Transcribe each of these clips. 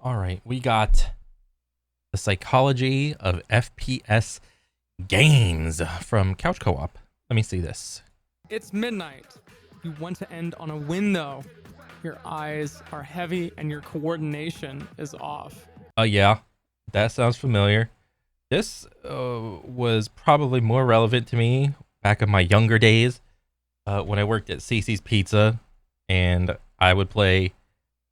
All right, we got the psychology of FPS games from Couch Co-op. Let me see this. It's midnight. You want to end on a win, though. Your eyes are heavy and your coordination is off. Yeah, that sounds familiar. This was probably more relevant to me back in my younger days when I worked at CC's Pizza, and I would play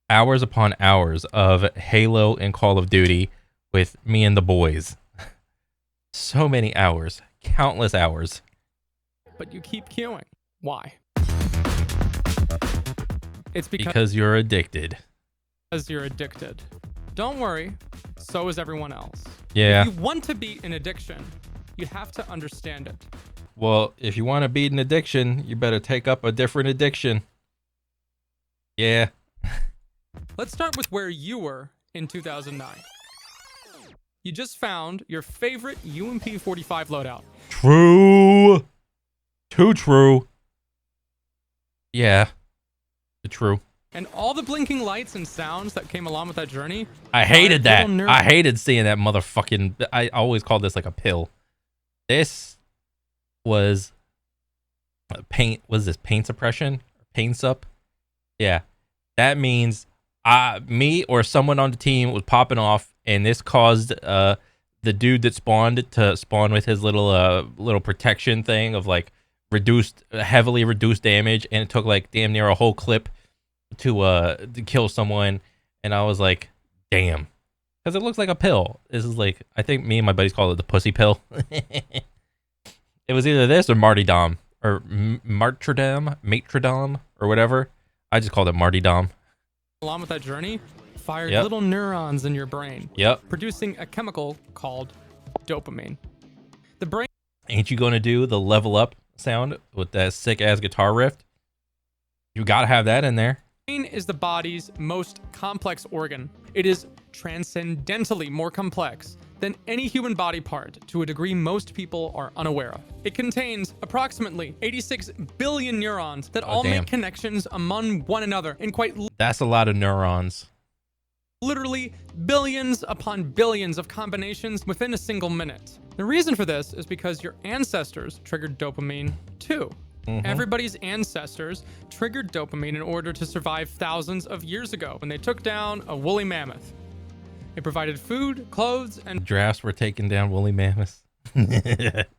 hours upon hours of Halo and Call of Duty with me and the boys. So many hours, countless hours. But you keep queuing. Why? It's Because you're addicted. Because you're addicted. Don't worry, so is everyone else. Yeah. If you want to beat an addiction, you have to understand it. Well, if you want to beat an addiction, you better take up a different addiction. Yeah. Let's start with where you were in 2009. You just found your favorite UMP-45 loadout. True. Too true. Yeah. True. And all the blinking lights and sounds that came along with that journey. I hated that. I hated seeing that motherfucking... I always called this like a pill. This was paint. Was this paint suppression? Paint sup? Yeah. That means me or someone on the team was popping off, and this caused the dude that spawned to spawn with his little protection thing of like heavily reduced damage, and it took like damn near a whole clip to kill someone. And I was like, damn, because it looks like a pill. This is like, I think me and my buddies call it the pussy pill. It was either this or Martyrdom or Martyrdom or whatever. I just called it Martyrdom. Along with that journey, fired little neurons in your brain. Yep. Producing a chemical called dopamine. The brain. Ain't you gonna do the level up sound with that sick ass guitar riff? You gotta have that in there. Brain is the body's most complex organ. It is transcendentally more complex than any human body part to a degree most people are unaware of. It contains approximately 86 billion neurons that all make connections among one another in That's a lot of neurons. Literally billions upon billions of combinations within a single minute. The reason for this is because your ancestors triggered dopamine too. Everybody's ancestors triggered dopamine in order to survive thousands of years ago when they took down a woolly mammoth. It provided food, clothes, and giraffes were taking down woolly mammoths.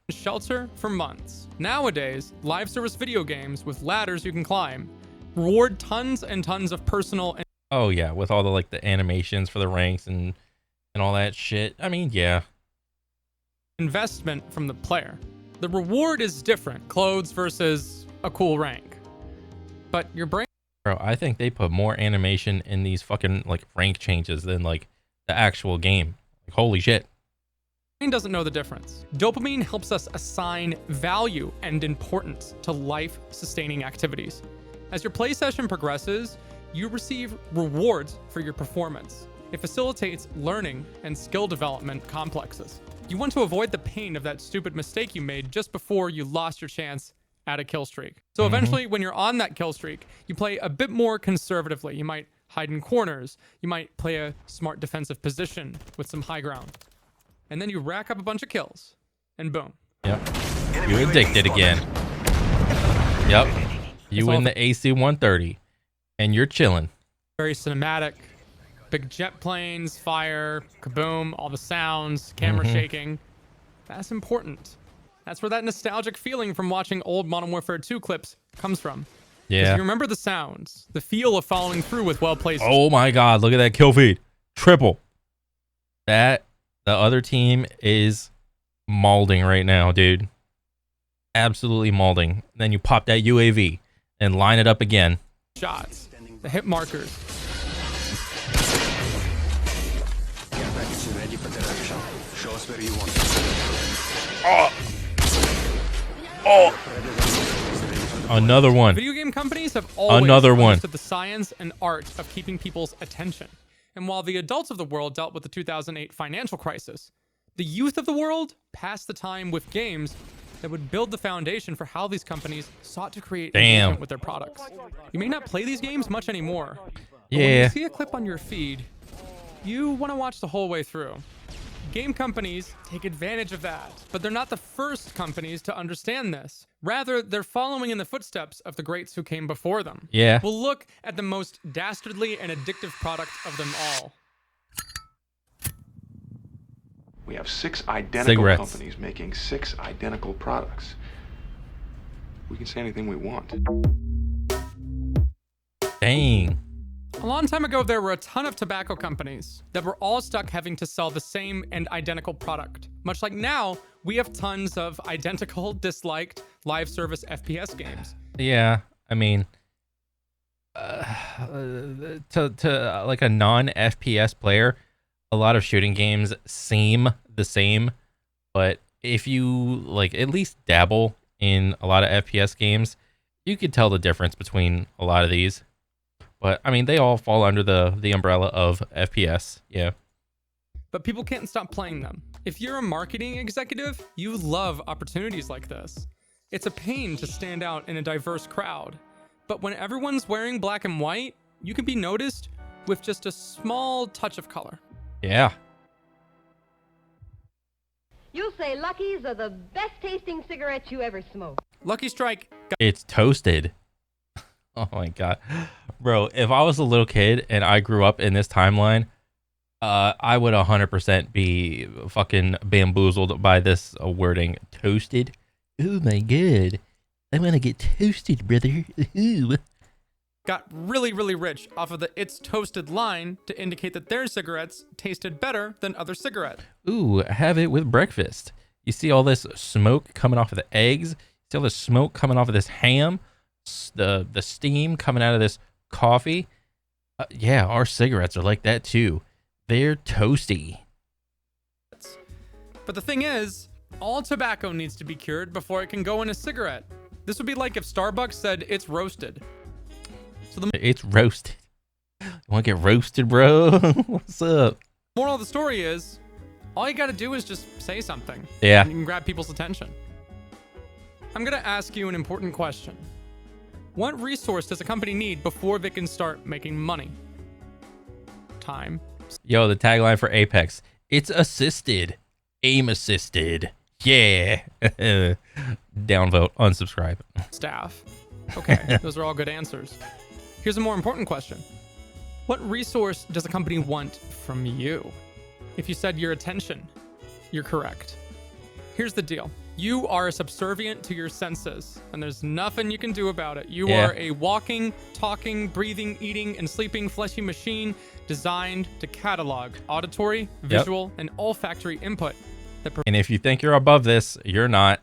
Shelter for months. Nowadays, live service video games with ladders you can climb reward tons and tons of personal and oh yeah, with all the animations for the ranks and all that shit. I mean, yeah. Investment from the player. The reward is different, clothes versus a cool rank. But your brain... Bro, I think they put more animation in these fucking rank changes than the actual game. Holy shit. Brain doesn't know the difference. Dopamine helps us assign value and importance to life-sustaining activities. As your play session progresses, you receive rewards for your performance. It facilitates learning and skill development complexes. You want to avoid the pain of that stupid mistake you made just before you lost your chance at a kill streak. So eventually, when you're on that kill streak, you play a bit more conservatively. You might hide in corners. You might play a smart defensive position with some high ground. And then you rack up a bunch of kills. And boom. Yep. You're addicted again. Yep. You win the AC-130. And you're chilling. Very cinematic. Big jet planes, fire, kaboom, all the sounds, camera shaking. That's important. That's where that nostalgic feeling from watching old Modern Warfare 2 clips comes from. Yeah. You remember the sounds, the feel of following through with well-placed... Oh my god, look at that kill feed. Triple. The other team is mauling right now, dude. Absolutely mauling. Then you pop that UAV and line it up again. Shots. The hit markers. Another one. Video game companies have always understood the science and art of keeping people's attention. And while the adults of the world dealt with the 2008 financial crisis, the youth of the world passed the time with games that would build the foundation for how these companies sought to create engagement with their products. You may not play these games much anymore, but when you see a clip on your feed, you want to watch the whole way through. Game companies take advantage of that, but they're not the first companies to understand this. Rather, they're following in the footsteps of the greats who came before them. Yeah. We'll look at the most dastardly and addictive product of them all. We have 6 identical Cigarettes. companies making 6 identical products. We can say anything we want. Dang. A long time ago, there were a ton of tobacco companies that were all stuck having to sell the same and identical product. Much like now, we have tons of identical, disliked live service FPS games. Yeah, I mean, to like a non-FPS player, a lot of shooting games seem the same, but if you like at least dabble in a lot of FPS games, you could tell the difference between a lot of these. But I mean, they all fall under the umbrella of FPS. Yeah. But people can't stop playing them. If you're a marketing executive, you love opportunities like this. It's a pain to stand out in a diverse crowd. But when everyone's wearing black and white, you can be noticed with just a small touch of color. Yeah. You'll say Lucky's are the best tasting cigarettes you ever smoked. Lucky Strike got It's toasted. Oh my God. Bro, if I was a little kid and I grew up in this timeline, I would 100% be fucking bamboozled by this wording. Toasted? Oh my God. I want to get toasted, brother. Ooh. got really, really rich off of the It's Toasted line to indicate that their cigarettes tasted better than other cigarettes. Ooh, have it with breakfast. You see all this smoke coming off of the eggs. You see all this smoke coming off of this ham. The steam coming out of this coffee. Yeah, our cigarettes are like that too. They're toasty. But the thing is, all tobacco needs to be cured before it can go in a cigarette. This would be like if Starbucks said it's roasted. It's roasted. You want to get roasted, bro? What's up? Moral of the story is, all you got to do is just say something. Yeah. And you can grab people's attention. I'm going to ask you an important question. What resource does a company need before they can start making money? Time. Yo, the tagline for Apex. It's assisted. Aim assisted. Yeah. Downvote. Unsubscribe. Staff. Okay, those are all good answers. Here's a more important question. What resource does a company want from you? If you said your attention, you're correct. Here's the deal. You are subservient to your senses, and there's nothing you can do about it. You are a walking, talking, breathing, eating, and sleeping fleshy machine designed to catalog auditory, visual, and olfactory input that And if you think you're above this, you're not.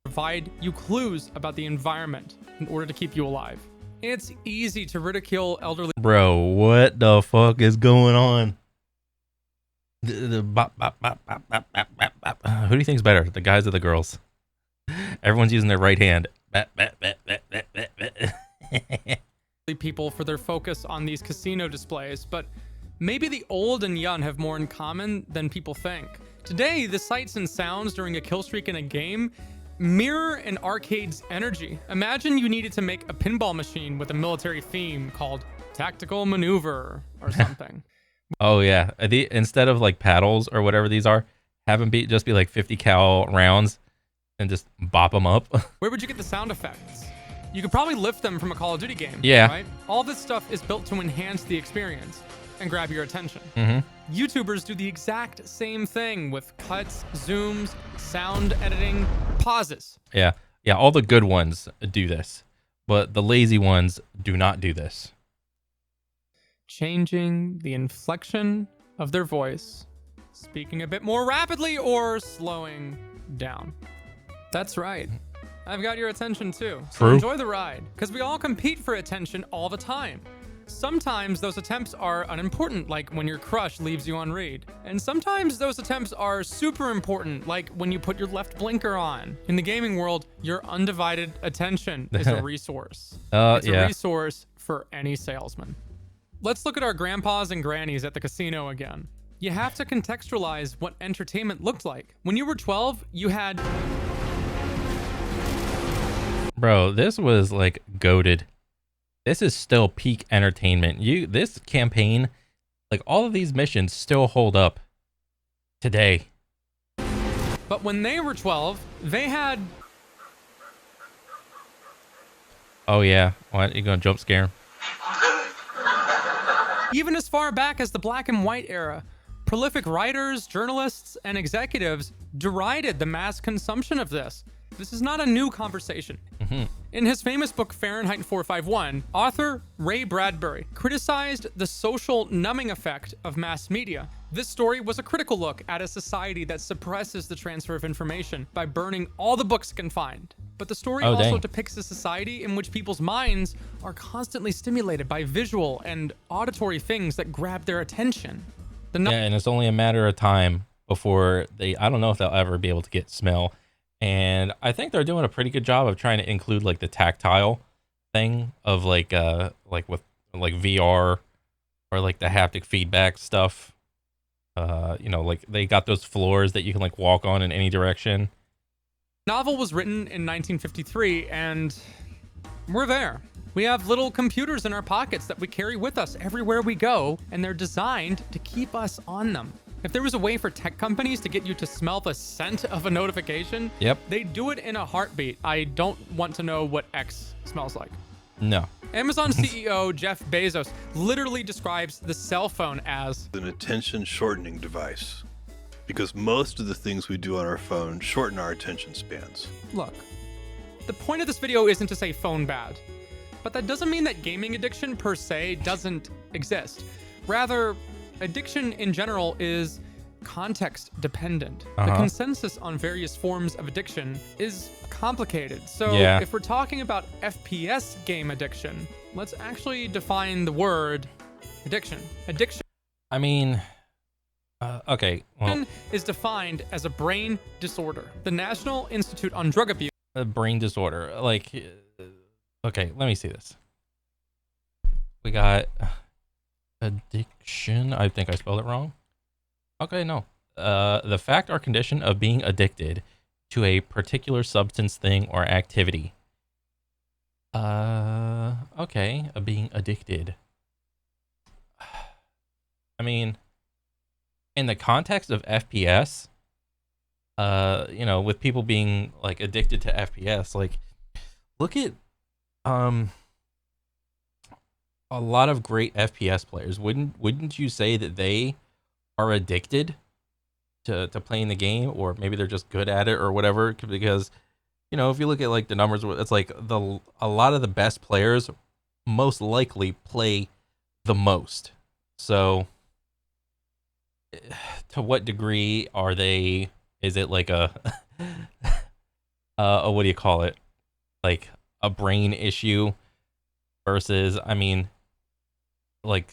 provide you clues about the environment in order to keep you alive. It's easy to ridicule elderly Bro, what the fuck is going on? Bop, bop, bop, bop, bop, bop, bop, bop. Who do you think's better, the guys or the girls? Everyone's using their right hand. Bop, bop, bop, bop, bop, bop, bop. people for their focus on these casino displays, but maybe the old and young have more in common than people think. Today, the sights and sounds during a kill streak in a game mirror an arcade's energy. Imagine you needed to make a pinball machine with a military theme called Tactical Maneuver or something. Oh yeah, instead of like paddles or whatever these are, have them just be like 50 cal rounds and just bop them up. Where would you get the sound effects? You could probably lift them from a Call of Duty game. Yeah. Right? All this stuff is built to enhance the experience and grab your attention. Mm-hmm. YouTubers do the exact same thing with cuts, zooms, sound editing, pauses. Yeah, all the good ones do this, but the lazy ones do not do this. Changing the inflection of their voice, speaking a bit more rapidly, or slowing down. That's right. I've got your attention too. So True. enjoy the ride, because we all compete for attention all the time. Sometimes those attempts are unimportant, like when your crush leaves you on read. And sometimes those attempts are super important, like when you put your left blinker on. In the gaming world, your undivided attention is a resource. It's a resource for any salesman. Let's look at our grandpas and grannies at the casino again. You have to contextualize what entertainment looked like. When you were 12, you had... Bro, this was like goated. This is still peak entertainment. This campaign Like all of these missions still hold up today. But when they were 12, they had... Oh yeah, what, you gonna jump scare him? Even as far back as the black and white era, prolific writers, journalists, and executives derided the mass consumption of this. This is not a new conversation. In his famous book Fahrenheit 451, author Ray Bradbury criticized the social numbing effect of mass media. This story was a critical look at a society that suppresses the transfer of information by burning all the books it can find. But the story also depicts a society in which people's minds are constantly stimulated by visual and auditory things that grab their attention. Yeah, and it's only a matter of time before I don't know if they'll ever be able to get smell. And I think they're doing a pretty good job of trying to include like the tactile thing of like with like VR or like the haptic feedback stuff. You know, like they got those floors that you can like walk on in any direction. The novel was written in 1953 and we're there. We have little computers in our pockets that we carry with us everywhere we go, and they're designed to keep us on them. If there was a way for tech companies to get you to smell the scent of a notification, they'd do it in a heartbeat. I don't want to know what X smells like. No. Amazon CEO Jeff Bezos literally describes the cell phone as an attention shortening device, because most of the things we do on our phone shorten our attention spans. Look, the point of this video isn't to say phone bad, but that doesn't mean that gaming addiction per se doesn't exist. Rather, addiction in general is context dependent. The consensus on various forms of addiction is complicated. So if we're talking about FPS game addiction, let's actually define the word addiction. Addiction, I mean, okay, well, is defined as a brain disorder. The National Institute on Drug Abuse. A brain disorder. Like, okay, let me see this. We got addiction. I think I spelled it wrong. Okay, no. The fact or condition of being addicted to a particular substance, thing, or activity. Okay, of being addicted. I mean, in the context of FPS, you know, with people being like addicted to FPS, like look at a lot of great FPS players. Wouldn't you say that they are addicted to playing the game, or maybe they're just good at it or whatever? Because, you know, if you look at like the numbers, it's like a lot of the best players most likely play the most. So to what degree are they, is it like a what do you call it? Like a brain issue versus, I mean, like,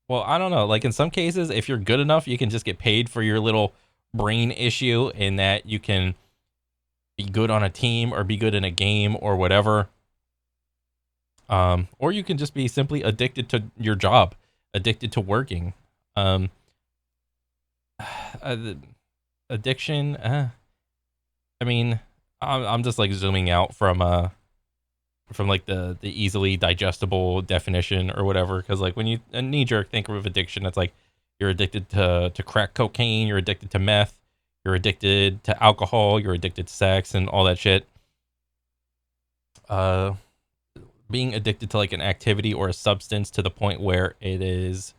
well, I don't know. Like in some cases, if you're good enough, you can just get paid for your little brain issue, in that you can be good on a team or be good in a game or whatever. Or you can just be simply addicted to your job, addicted to working. Addiction. I mean, I'm just like zooming out from like the easily digestible definition or whatever, because like when you a knee jerk think of addiction, it's like you're addicted to crack cocaine, you're addicted to meth, you're addicted to alcohol, you're addicted to sex and all that shit. Being addicted to like an activity or a substance to the point where it is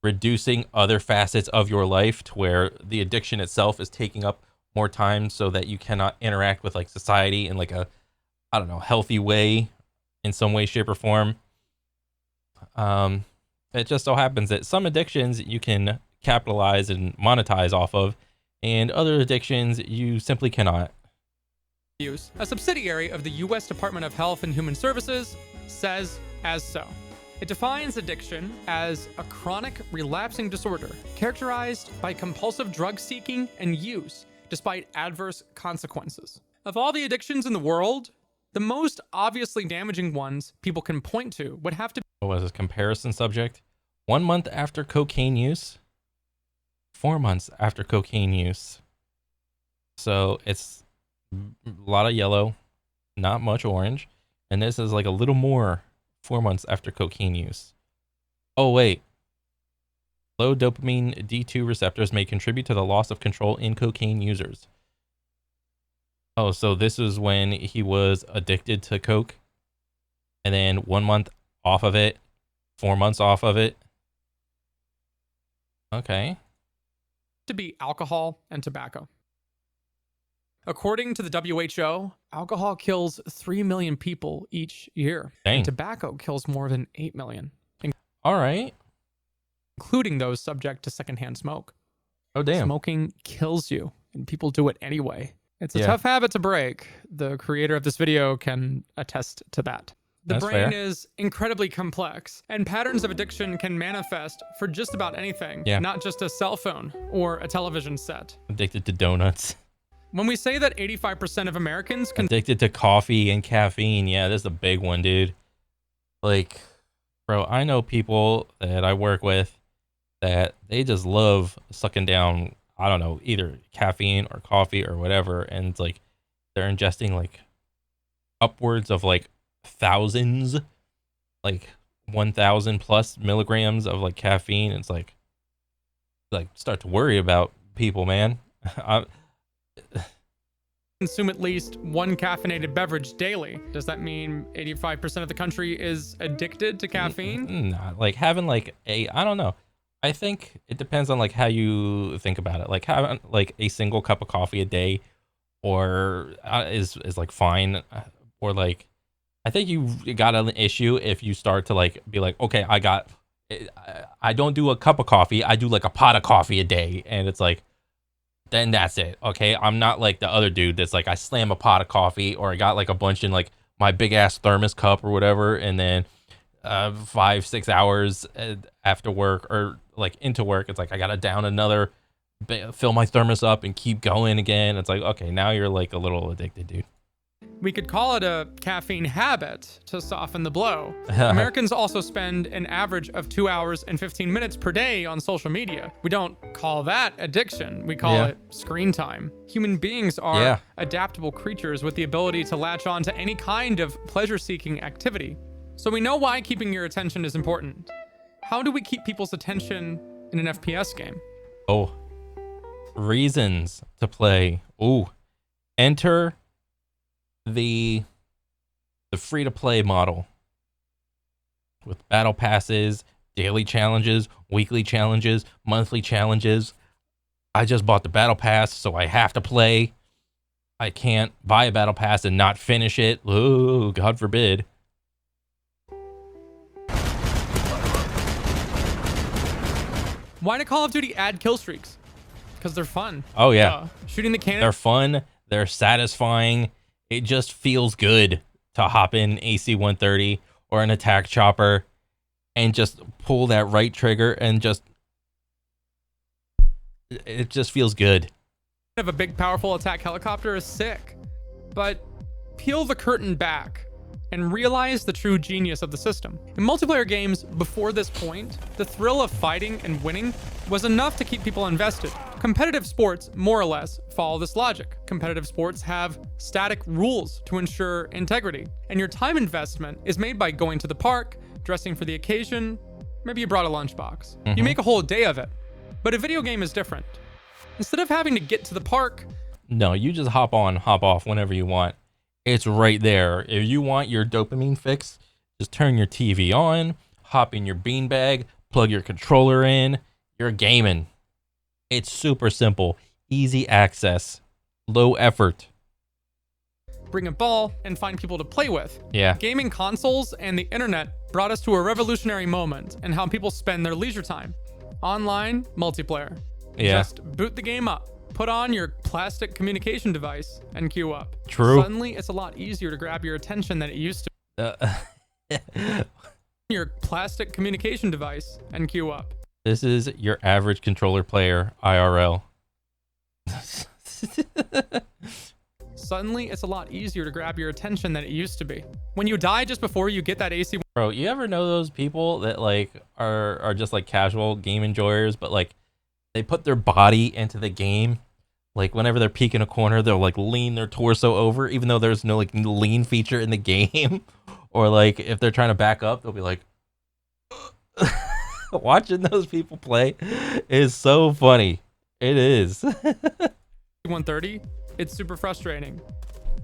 reducing other facets of your life, to where the addiction itself is taking up more time so that you cannot interact with like society in like a, I don't know, healthy way in some way, shape, or form. It just so happens that some addictions you can capitalize and monetize off of, and other addictions you simply cannot. A subsidiary of the U.S. Department of Health and Human Services says as so. It defines addiction as a chronic relapsing disorder characterized by compulsive drug seeking and use despite adverse consequences. Of all the addictions in the world, the most obviously damaging ones people can point to would have to be... What was this comparison subject? 1 month after cocaine use, 4 months after cocaine use. So it's a lot of yellow, not much orange. And this is like a little more 4 months after cocaine use. Oh, wait. Low dopamine D2 receptors may contribute to the loss of control in cocaine users. Oh, so this is when he was addicted to coke, and then 1 month off of it, 4 months off of it. Okay. To be alcohol and tobacco. According to the WHO, alcohol kills 3 million people each year. Dang. And tobacco kills more than 8 million. All right. Including those subject to secondhand smoke. Oh, damn. Smoking kills you, and people do it anyway. It's a Yeah. tough habit to break. The creator of this video can attest to that. The That's brain fair. is incredibly complex, and patterns of addiction can manifest for just about anything, Yeah. not just a cell phone or a television set. Addicted to donuts. When we say that 85% of Americans Addicted to coffee and caffeine. Yeah, this is a big one, dude. Like, bro, I know people that I work with that they just love sucking down, I don't know, either caffeine or coffee or whatever. And it's like they're ingesting like upwards of like thousands, like 1,000 plus milligrams of like caffeine. It's like start to worry about people, man. consume at least one caffeinated beverage daily. Does that mean 85% of the country is addicted to caffeine? Nah, like having like I don't know. I think it depends on like how you think about it. Like having like a single cup of coffee a day, or is like fine, or like I think you got an issue if you start to like be like, okay, I don't do a cup of coffee, I do like a pot of coffee a day, and it's like, then that's it. Okay, I'm not like the other dude that's like I slam a pot of coffee, or I got like a bunch in like my big ass thermos cup or whatever, and then 5-6 hours after work or like into work, it's like I gotta down another, fill my thermos up and keep going again. It's like, okay, now you're like a little addicted, dude. We could call it a caffeine habit to soften the blow. Americans also spend an average of 2 hours and 15 minutes per day on social media. We don't call that addiction. We call it screen time. Human beings are adaptable creatures with the ability to latch on to any kind of pleasure-seeking activity. So we know why keeping your attention is important. How do we keep people's attention in an FPS game? Oh, reasons to play. Ooh, enter the free-to-play model with battle passes, daily challenges, weekly challenges, monthly challenges. I just bought the battle pass, so I have to play. I can't buy a battle pass and not finish it. Ooh, God forbid. Why do Call of Duty add kill streaks? Because they're fun. Oh, yeah. Shooting the cannon. They're fun. They're satisfying. It just feels good to hop in AC-130 or an attack chopper and just pull that right trigger and just... It just feels good. Of a big, powerful attack helicopter is sick. But peel the curtain back and realize the true genius of the system. In multiplayer games before this point, the thrill of fighting and winning was enough to keep people invested. Competitive sports, more or less, follow this logic. Competitive sports have static rules to ensure integrity, and your time investment is made by going to the park, dressing for the occasion, maybe you brought a lunchbox. You make a whole day of it. But a video game is different. Instead of having to get to the park, no, you just hop on, hop off whenever you want. It's right there. If you want your dopamine fix, just turn your TV on, hop in your beanbag, plug your controller in, you're gaming. It's super simple, easy access, low effort. bring a ball, and find people to play with. Yeah. Gaming consoles and the internet brought us to a revolutionary moment in how people spend their leisure time. Online multiplayer. Yeah. Just boot the game up, put on your plastic communication device, and queue up. True. Suddenly, it's a lot easier to grab your attention than it used to. Your plastic communication device and queue up. This is your average controller player, IRL. Suddenly, it's a lot easier to grab your attention than it used to be. When you die just before you get that AC... Bro, you ever know those people that like are just like casual game enjoyers, but like they put their body into the game? Like whenever they're peeking a corner, they'll like lean their torso over, even though there's no like lean feature in the game. Or like if they're trying to back up, they'll be like Watching those people play is so funny. It is. 130, it's super frustrating.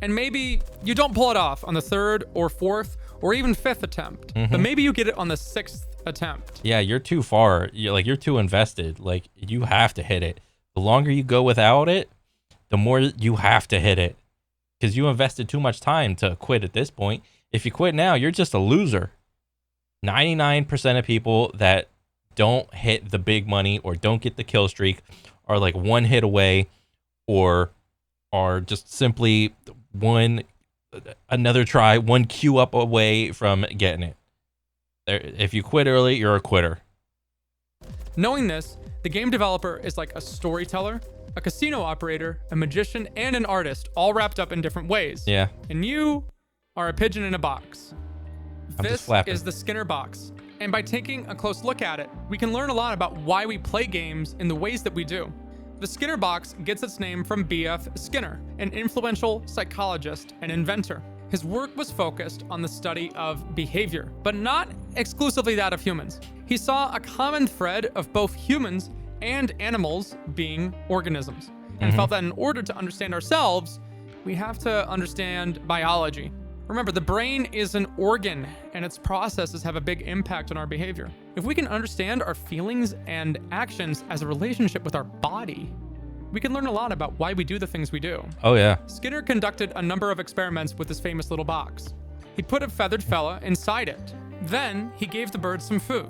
And maybe you don't pull it off on the 3rd or 4th or even 5th attempt, but maybe you get it on the 6th attempt. Yeah, you're too far. You're too invested. Like, you have to hit it. The longer you go without it, the more you have to hit it. Because you invested too much time to quit at this point. If you quit now, you're just a loser. 99% of people that don't hit the big money or don't get the kill streak are like one hit away, or are just simply another try, one queue up away from getting it. If you quit early, you're a quitter. Knowing this, the game developer is like a storyteller, a casino operator, a magician, and an artist, all wrapped up in different ways. Yeah. And you are a pigeon in a box. This is the Skinner box. And by taking a close look at it, we can learn a lot about why we play games in the ways that we do. The Skinner box gets its name from B.F. Skinner, an influential psychologist and inventor. His work was focused on the study of behavior, but not exclusively that of humans. He saw a common thread of both humans and animals being organisms, and felt that in order to understand ourselves, we have to understand biology. Remember, the brain is an organ, and its processes have a big impact on our behavior. If we can understand our feelings and actions as a relationship with our body, we can learn a lot about why we do the things we do. Oh, yeah. Skinner conducted a number of experiments with this famous little box. He put a feathered fella inside it. Then he gave the bird some food,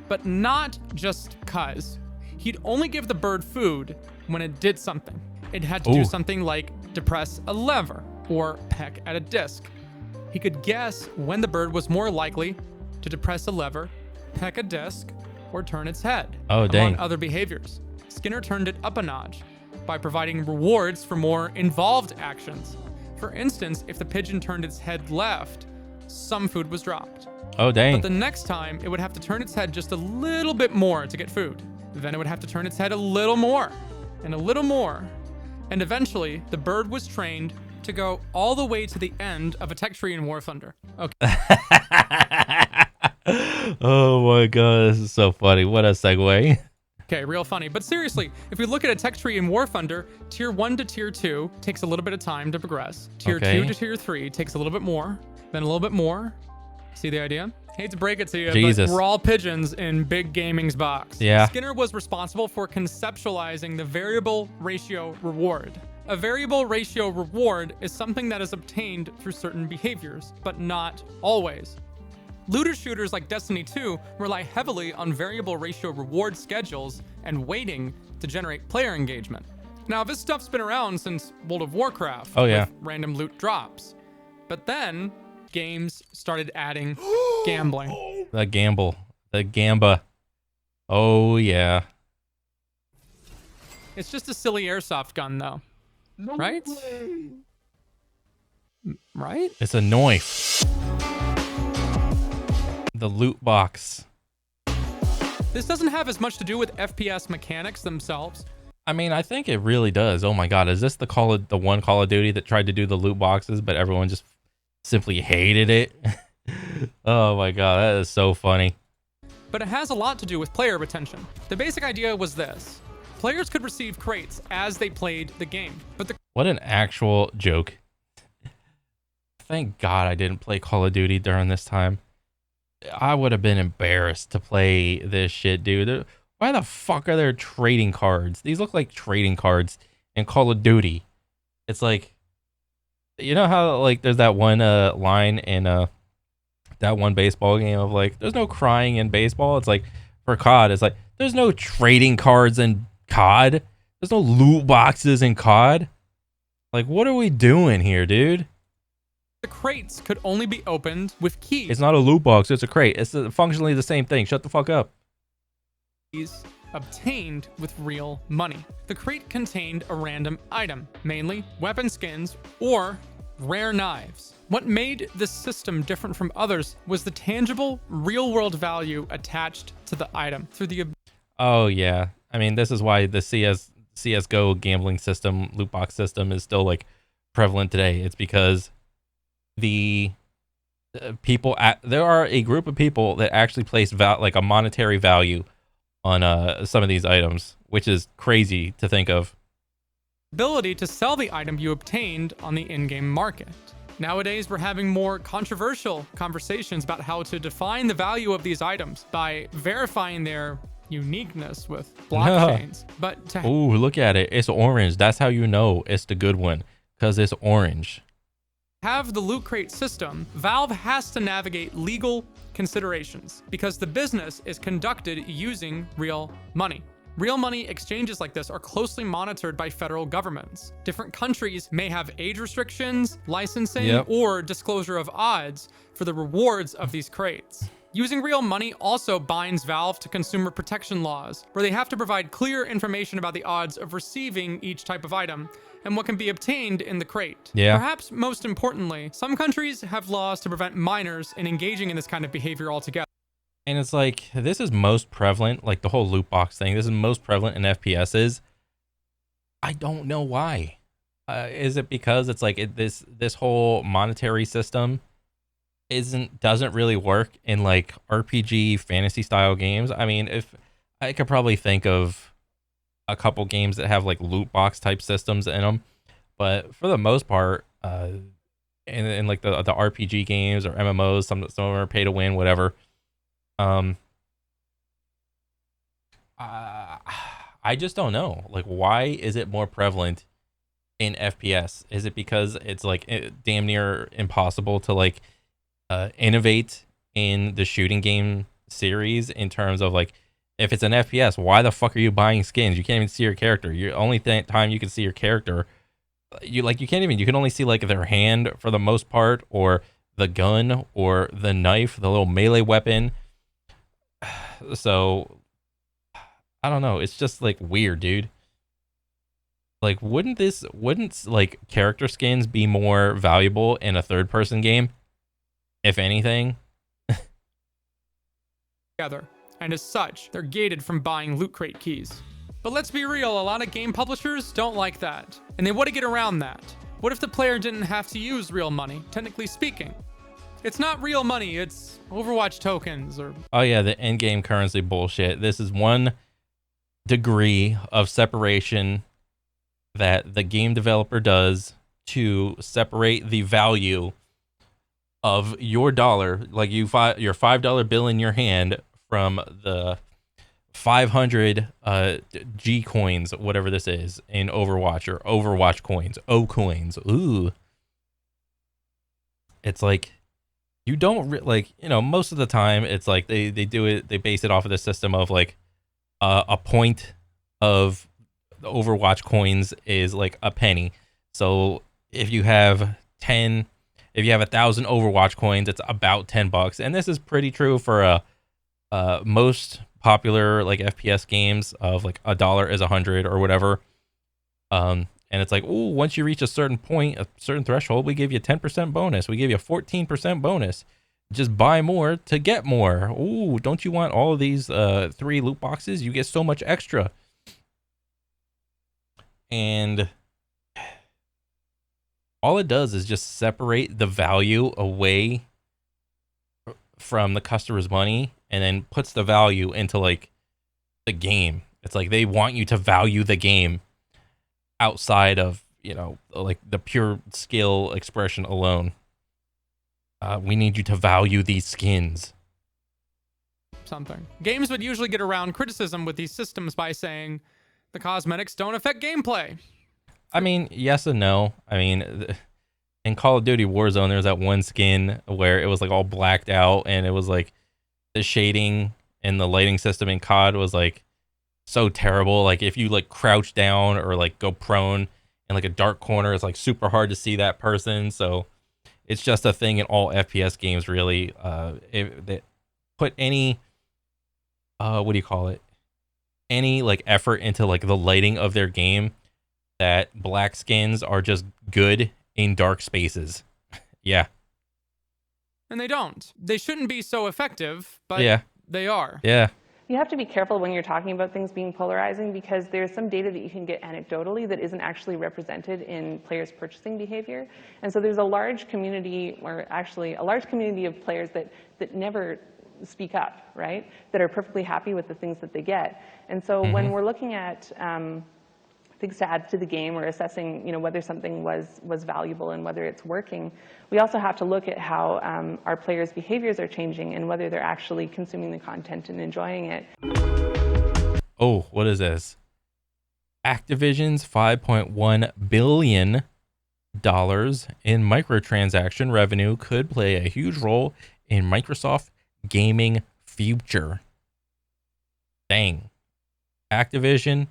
but not just 'cause. He'd only give the bird food when it did something. It had to do something like depress a lever or peck at a disc. He could guess when the bird was more likely to depress a lever, peck a disc, or turn its head, among other behaviors. Skinner turned it up a notch by providing rewards for more involved actions. For instance, if the pigeon turned its head left, some food was dropped. Oh, dang. But the next time, it would have to turn its head just a little bit more to get food. Then it would have to turn its head a little more, and a little more. And eventually, the bird was trained to go all the way to the end of a tech tree in War Thunder. Okay. Oh my god, this is so funny. What a segue. Okay, real funny. But seriously, if we look at a tech tree in War Thunder, tier 1 to tier 2 takes a little bit of time to progress. Tier 2 to tier 3 takes a little bit more, then a little bit more. See the idea? Hate to break it to you, but we're all pigeons in Big Gaming's box. Yeah. Skinner was responsible for conceptualizing the variable ratio reward. A variable ratio reward is something that is obtained through certain behaviors, but not always. Looter shooters like Destiny 2 rely heavily on variable ratio reward schedules and weighting to generate player engagement. Now, this stuff's been around since World of Warcraft with random loot drops. But then games started adding gambling. The gamba. Oh, yeah. It's just a silly airsoft gun, though. No right? Way. Right? It's a knife. The loot box. This doesn't have as much to do with FPS mechanics themselves. I mean, I think it really does. Oh my god, is this the one Call of Duty that tried to do the loot boxes, but everyone just simply hated it? Oh my god, that is so funny. But it has a lot to do with player retention. The basic idea was this. Players could receive crates as they played the game, but what an actual joke. Thank God I didn't play Call of Duty during this time. I would have been embarrassed to play this shit, dude. Why the fuck are there trading cards? These look like trading cards in Call of Duty. It's like, you know how like there's that one line in that one baseball game of like, there's no crying in baseball. It's like for COD, it's like there's no trading cards in COD. There's no loot boxes in COD. Like, what are we doing here, dude? The crates could only be opened with keys. It's not a loot box, it's a crate. It's functionally the same thing. Shut the fuck up. Keys obtained with real money. The crate contained a random item, mainly weapon skins or rare knives. What made this system different from others was the tangible, real-world value attached to the item through the... Oh, yeah. I mean, this is why the CSGO gambling system, loot box system is still like prevalent today. It's because the there are a group of people that actually place like a monetary value on some of these items, which is crazy to think of. Ability to sell the item you obtained on the in-game market. Nowadays, we're having more controversial conversations about how to define the value of these items by verifying their uniqueness with blockchains. But ooh, look at it. It's orange. That's how you know it's the good one, because it's orange. Have the Loot Crate system, Valve has to navigate legal considerations because the business is conducted using real money. Real money exchanges like this are closely monitored by federal governments. Different countries may have age restrictions, licensing, or disclosure of odds for the rewards of these crates. Using real money also binds Valve to consumer protection laws, where they have to provide clear information about the odds of receiving each type of item and what can be obtained in the crate. Yeah. Perhaps most importantly, some countries have laws to prevent minors in engaging in this kind of behavior altogether. And it's like, this is most prevalent, like the whole loot box thing, this is most prevalent in FPSs. I don't know why. Is it because it's like this whole monetary system doesn't really work in like RPG fantasy style games? I mean, if I could probably think of a couple games that have like loot box type systems in them, but for the most part, in like the RPG games or MMOs, some of them are pay to win, whatever. I just don't know. Like, why is it more prevalent in FPS? Is it because it's like damn near impossible to like innovate in the shooting game series in terms of like, if it's an FPS, why the fuck are you buying skins? You can't even see your character. Your only time you can see your character, you can only see like their hand for the most part, or the gun or the knife, the little melee weapon. So I don't know. It's just like weird, dude. Like, wouldn't like character skins be more valuable in a third person game, if anything? Together, and as such, they're gated from buying Loot Crate keys. But let's be real, a lot of game publishers don't like that, and they want to get around that. What if the player didn't have to use real money, technically speaking? It's not real money, it's Overwatch tokens or... Oh yeah, the in-game currency bullshit. This is one degree of separation that the game developer does to separate the value of your dollar, like your $5 bill in your hand, from the 500 G coins, whatever this is, in Overwatch, or Overwatch coins, O coins. Ooh. It's like, you don't most of the time it's like they base it off of the system of like a point of the Overwatch coins is like a penny. So if you have 1,000 Overwatch coins, it's about $10. And this is pretty true for most popular like FPS games of like $1 is 100 or whatever. And it's like, ooh, once you reach a certain point, a certain threshold, we give you 10% bonus. We give you a 14% bonus. Just buy more to get more. Ooh, don't you want all of these 3 loot boxes? You get so much extra. And all it does is just separate the value away from the customer's money, and then puts the value into like the game. It's like they want you to value the game outside of, like the pure skill expression alone. We need you to value these skins. Something. Games would usually get around criticism with these systems by saying the cosmetics don't affect gameplay. I mean, yes and no. I mean, in Call of Duty Warzone, there's that one skin where it was like all blacked out, and it was like the shading and the lighting system in COD was like so terrible. Like if you like crouch down or like go prone in like a dark corner, it's like super hard to see that person. So it's just a thing in all FPS games, really. If they put any any like effort into like the lighting of their game, that black skins are just good in dark spaces. Yeah. And they don't. They shouldn't be so effective, but yeah, they are. yeah. You have to be careful when you're talking about things being polarizing, because there's some data that you can get anecdotally that isn't actually represented in players' purchasing behavior. And so there's a large community, or actually a large community of players that never speak up, right? That are perfectly happy with the things that they get. And so when we're looking at things to add to the game, or assessing, whether something was valuable and whether it's working, we also have to look at how our players' behaviors are changing and whether they're actually consuming the content and enjoying it. Oh, what is this? Activision's $5.1 billion in microtransaction revenue could play a huge role in Microsoft gaming future. Dang. Activision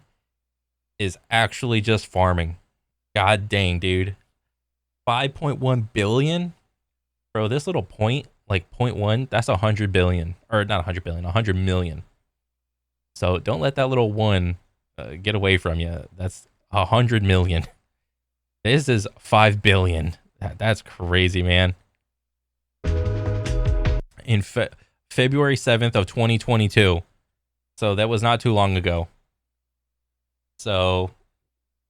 is actually just farming. God dang, dude. 5.1 billion? Bro, this little point, like 0.1, that's 100 billion. Or not 100 billion, 100 million. So don't let that little one get away from you. That's 100 million. This is 5 billion. That's crazy, man. In February 7th of 2022. So that was not too long ago. So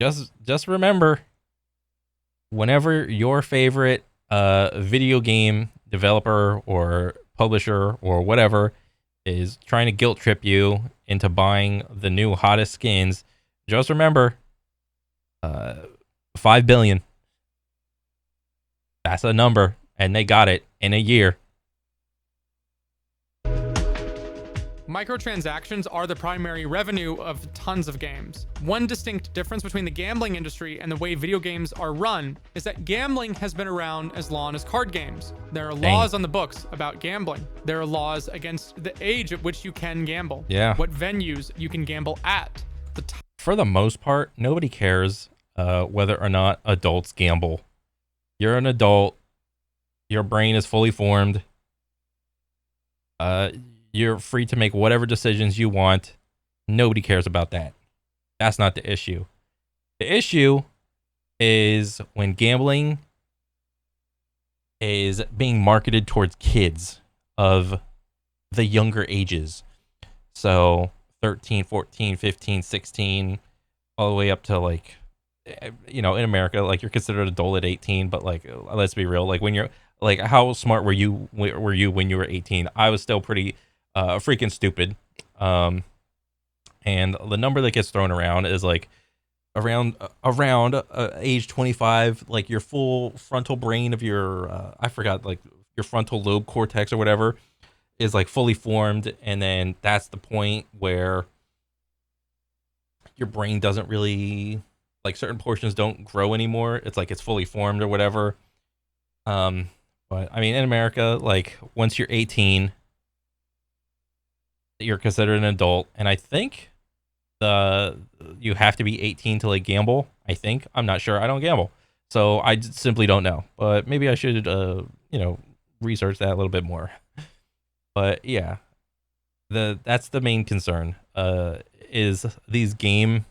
just remember, whenever your favorite video game developer or publisher or whatever is trying to guilt trip you into buying the new hottest skins, just remember 5 billion. That's a number, and they got it in a year. Microtransactions are the primary revenue of tons of games. One distinct difference between the gambling industry and the way video games are run is that gambling has been around as long as card games. There are laws on the books about gambling. There are laws against the age at which you can gamble. Yeah. What venues you can gamble at. For the most part, nobody cares whether or not adults gamble. You're an adult. Your brain is fully formed. You're free to make whatever decisions you want. Nobody cares about that. That's not the issue. The issue is when gambling is being marketed towards kids of the younger ages. So 13, 14, 15, 16, all the way up to like, in America, like you're considered adult at 18, but like, let's be real. Like when you're like, how smart were you when you were 18? I was still pretty freaking stupid. And the number that gets thrown around is like around age 25, like your full frontal brain of your I forgot, like your frontal lobe cortex or whatever is like fully formed, and then that's the point where your brain doesn't really, like, certain portions don't grow anymore. It's like it's fully formed or whatever. But I mean, in America, like once you're 18, you're considered an adult, and I think you have to be 18 to like gamble. I think, I'm not sure. I don't gamble, so I simply don't know. But maybe I should, research that a little bit more. But yeah, that's the main concern. Is these game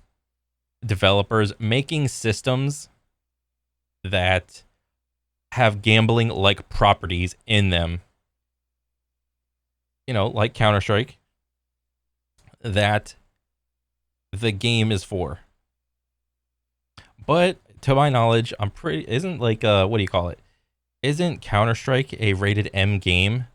developers making systems that have gambling like properties in them, like Counter-Strike, that the game is for. But to my knowledge, isn't like what do you call it? Isn't Counter-Strike a rated M game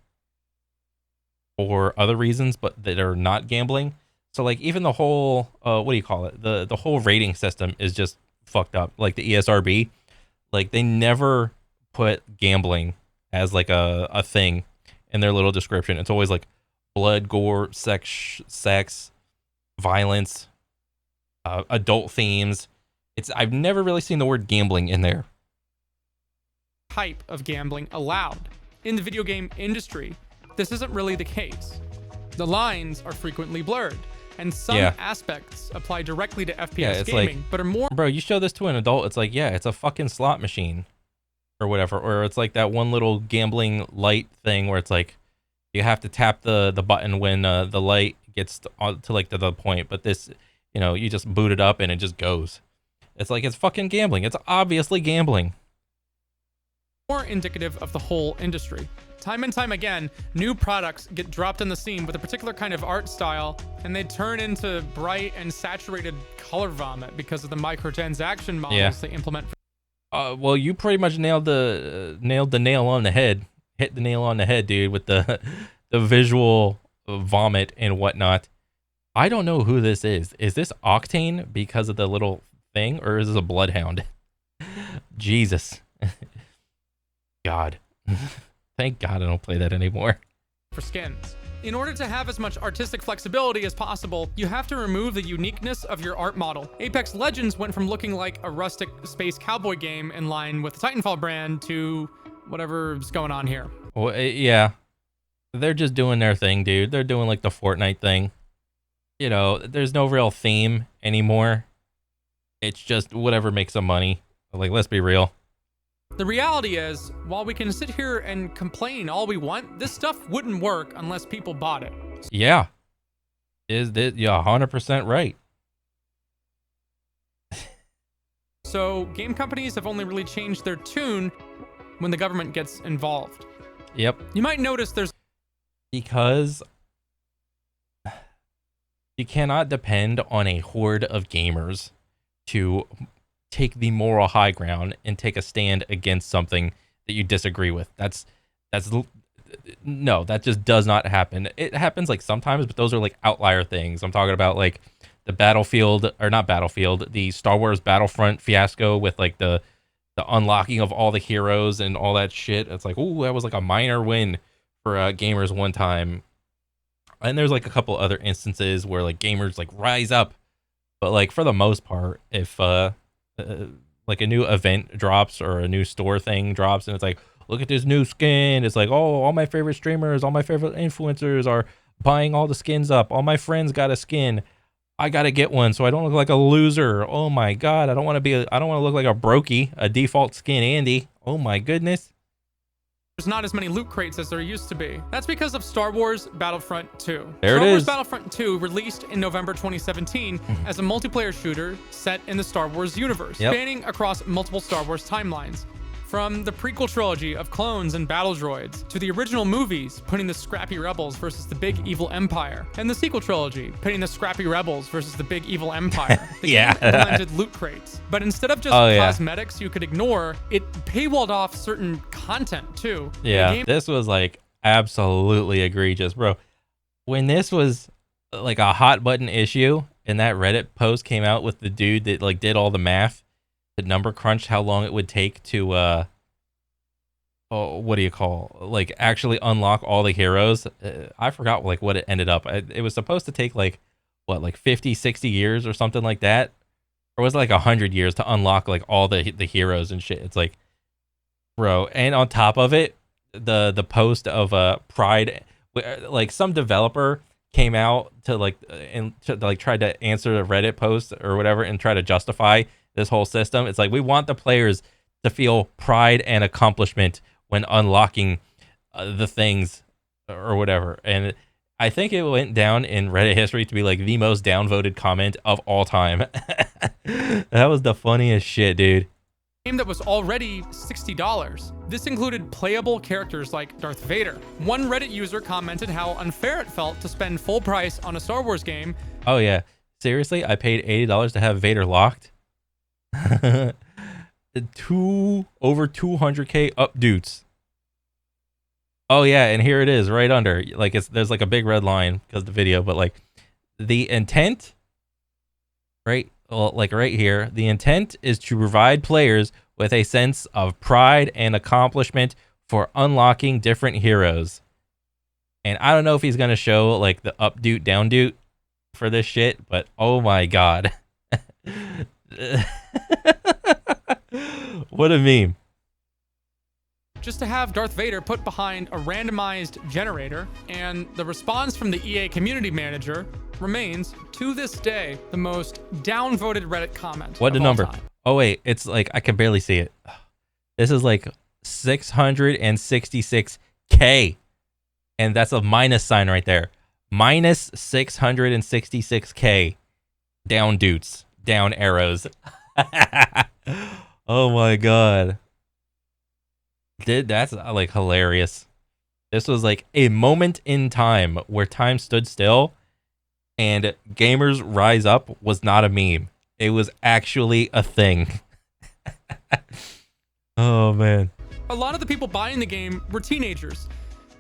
for other reasons, but that are not gambling? So like even the whole what do you call it? The whole rating system is just fucked up. Like the ESRB, like they never put gambling as like a thing in their little description. It's always like blood, gore, sex, violence, adult themes. I've never really seen the word gambling in there. Type of gambling allowed. In the video game industry, this isn't really the case. The lines are frequently blurred, and some aspects apply directly to FPS gaming, like, but are more... Bro, you show this to an adult, it's like, yeah, it's a fucking slot machine or whatever. Or it's like that one little gambling light thing where it's like you have to tap the button when the light gets to like the point. But this, you just boot it up and it just goes. It's like, it's fucking gambling. It's obviously gambling. more indicative of the whole industry. Time and time again, new products get dropped on the scene with a particular kind of art style, and they turn into bright and saturated color vomit because of the microtransaction models they implement. Well, you pretty much nailed the nail on the head. Hit the nail on the head, dude, with the visual vomit and whatnot. I don't know who this is. Is this Octane because of the little thing, or is this a Bloodhound? Jesus. God. Thank God I don't play that anymore. For skins. In order to have as much artistic flexibility as possible, you have to remove the uniqueness of your art model. Apex Legends went from looking like a rustic space cowboy game in line with the Titanfall brand to whatever's going on here. Well, yeah. They're just doing their thing, dude. They're doing like the Fortnite thing. You know, there's no real theme anymore. It's just whatever makes them money. Like, let's be real. The reality is, while we can sit here and complain all we want, this stuff wouldn't work unless people bought it. Yeah. Is this, yeah, 100% right. So game companies have only really changed their tune when the government gets involved. Yep. You might notice there's... Because you cannot depend on a horde of gamers to take the moral high ground and take a stand against something that you disagree with. No, that just does not happen. It happens like sometimes, but those are like outlier things. I'm talking about like the the Star Wars Battlefront fiasco with like the unlocking of all the heroes and all that shit. It's like, ooh, that was like a minor win for gamers one time. And there's like a couple other instances where like gamers like rise up, but like for the most part, if like a new event drops or a new store thing drops and it's like, look at this new skin, it's like, oh, all my favorite streamers, all my favorite influencers are buying all the skins up, all my friends got a skin, I gotta get one so I don't look like a loser. Oh my god, I don't want to look like a brokey, a default skin Andy. Oh my goodness. There's not as many loot crates as there used to be. That's because of Star Wars Battlefront 2. There it is. Star Wars Battlefront 2 released in November 2017 as a multiplayer shooter set in the Star Wars universe, spanning across multiple Star Wars timelines. From the prequel trilogy of clones and battle droids, to the original movies putting the scrappy rebels versus the big evil empire, and the sequel trilogy pitting the scrappy rebels versus the big evil empire. The game implemented loot crates, but instead of just cosmetics you could ignore, it paywalled off certain content too. Yeah, this was like absolutely egregious, bro. When this was like a hot button issue and that Reddit post came out with the dude that like did all the math, the number crunched how long it would take to like actually unlock all the heroes. I forgot like what it ended up. It was supposed to take like what, like 50 60 years or something like that, or was it like 100 years to unlock like all the heroes and shit. It's like, bro. And on top of it, the post of Pride, like some developer came out to like and to like try to answer a Reddit post or whatever and try to justify this whole system. It's like, we want the players to feel pride and accomplishment when unlocking the things or whatever. And I think it went down in Reddit history to be like the most downvoted comment of all time. That was the funniest shit, dude. Game that was already $60. This included playable characters like Darth Vader. One Reddit user commented how unfair it felt to spend full price on a Star Wars game. Oh yeah, seriously, I paid $80 to have Vader locked. Over 200k updates. Oh yeah, and here it is right under, like there's like a big red line because of the video, but like the intent, right? Well, like right here, the intent is to provide players with a sense of pride and accomplishment for unlocking different heroes. And I don't know if he's gonna show like the updoot downdoot for this shit, but oh my god. What a meme. Just to have Darth Vader put behind a randomized generator, and the response from the EA community manager remains, to this day, the most downvoted Reddit comment. What the number? Time. Oh wait, it's like, I can barely see it. This is like 666k, and that's a minus sign right there. Minus 666k down dudes, down arrows. Oh my god. That's like hilarious. This was like a moment in time where time stood still and Gamers Rise Up was not a meme. It was actually a thing. Oh man. A lot of the people buying the game were teenagers.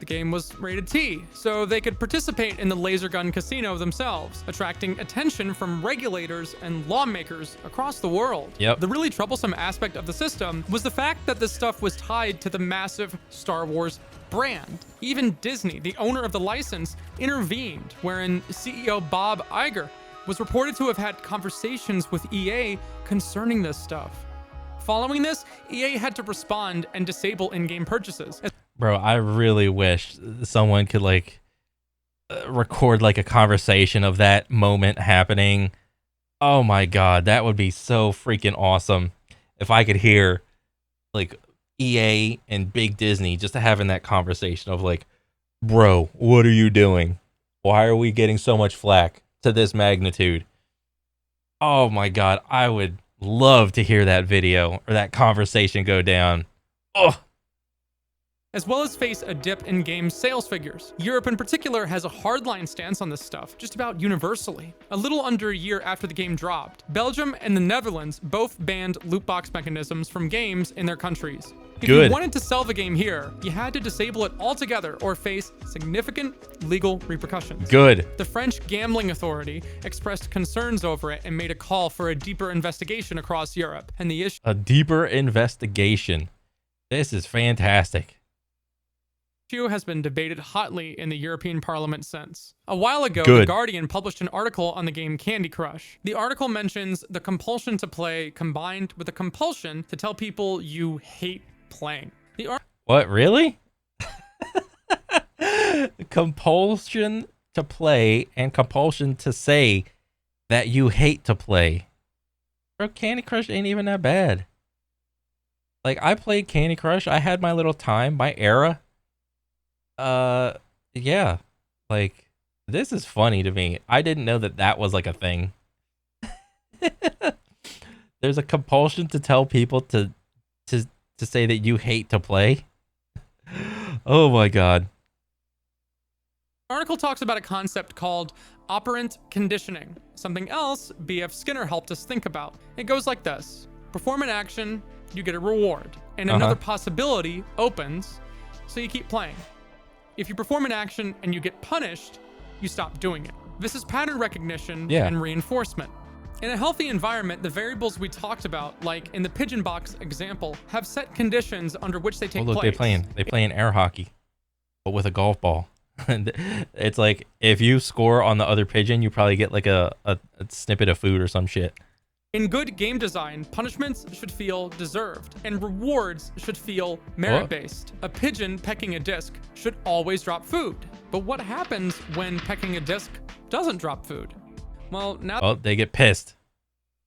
The game was rated T, so they could participate in the laser gun casino themselves, attracting attention from regulators and lawmakers across the world. Yep. The really troublesome aspect of the system was the fact that this stuff was tied to the massive Star Wars brand. Even Disney, the owner of the license, intervened, wherein CEO Bob Iger was reported to have had conversations with EA concerning this stuff. Following this, EA had to respond and disable in-game purchases. Bro, I really wish someone could like record like a conversation of that moment happening. Oh my god, that would be so freaking awesome if I could hear like EA and Big Disney just having that conversation of like, bro, what are you doing? Why are we getting so much flack to this magnitude? Oh my god, I would love to hear that video or that conversation go down. Oh, as well as face a dip in game sales figures. Europe in particular has a hardline stance on this stuff, just about universally. A little under a year after the game dropped, Belgium and the Netherlands both banned loot box mechanisms from games in their countries. If Good. you wanted to sell the game here, you had to disable it altogether or face significant legal repercussions. good. The French Gambling Authority expressed concerns over it and made a call for a deeper investigation across Europe. And the issue A deeper investigation. This is fantastic. has been debated hotly in the European Parliament since. A while ago, Good. The Guardian published an article on the game Candy Crush. The article mentions the compulsion to play combined with the compulsion to tell people you hate playing. What, really? Compulsion to play and compulsion to say that you hate to play. Bro, Candy Crush ain't even that bad. Like, I played Candy Crush. I had my little time, my era. Yeah. Like, this is funny to me. I didn't know that that was like a thing. There's a compulsion to tell people to say that you hate to play. Oh my god. The article talks about a concept called operant conditioning, something else B.F. Skinner helped us think about. It goes like this. Perform an action, you get a reward, and another possibility opens, so you keep playing. If you perform an action and you get punished, you stop doing it. This is pattern recognition and reinforcement. In a healthy environment, the variables we talked about, like in the pigeon box example, have set conditions under which they take Oh, look, place. they play air hockey, but with a golf ball. It's like, if you score on the other pigeon, you probably get like a snippet of food or some shit. In good game design, punishments should feel deserved, and rewards should feel merit-based. A pigeon pecking a disc should always drop food. But what happens when pecking a disc doesn't drop food? Well, now they get pissed.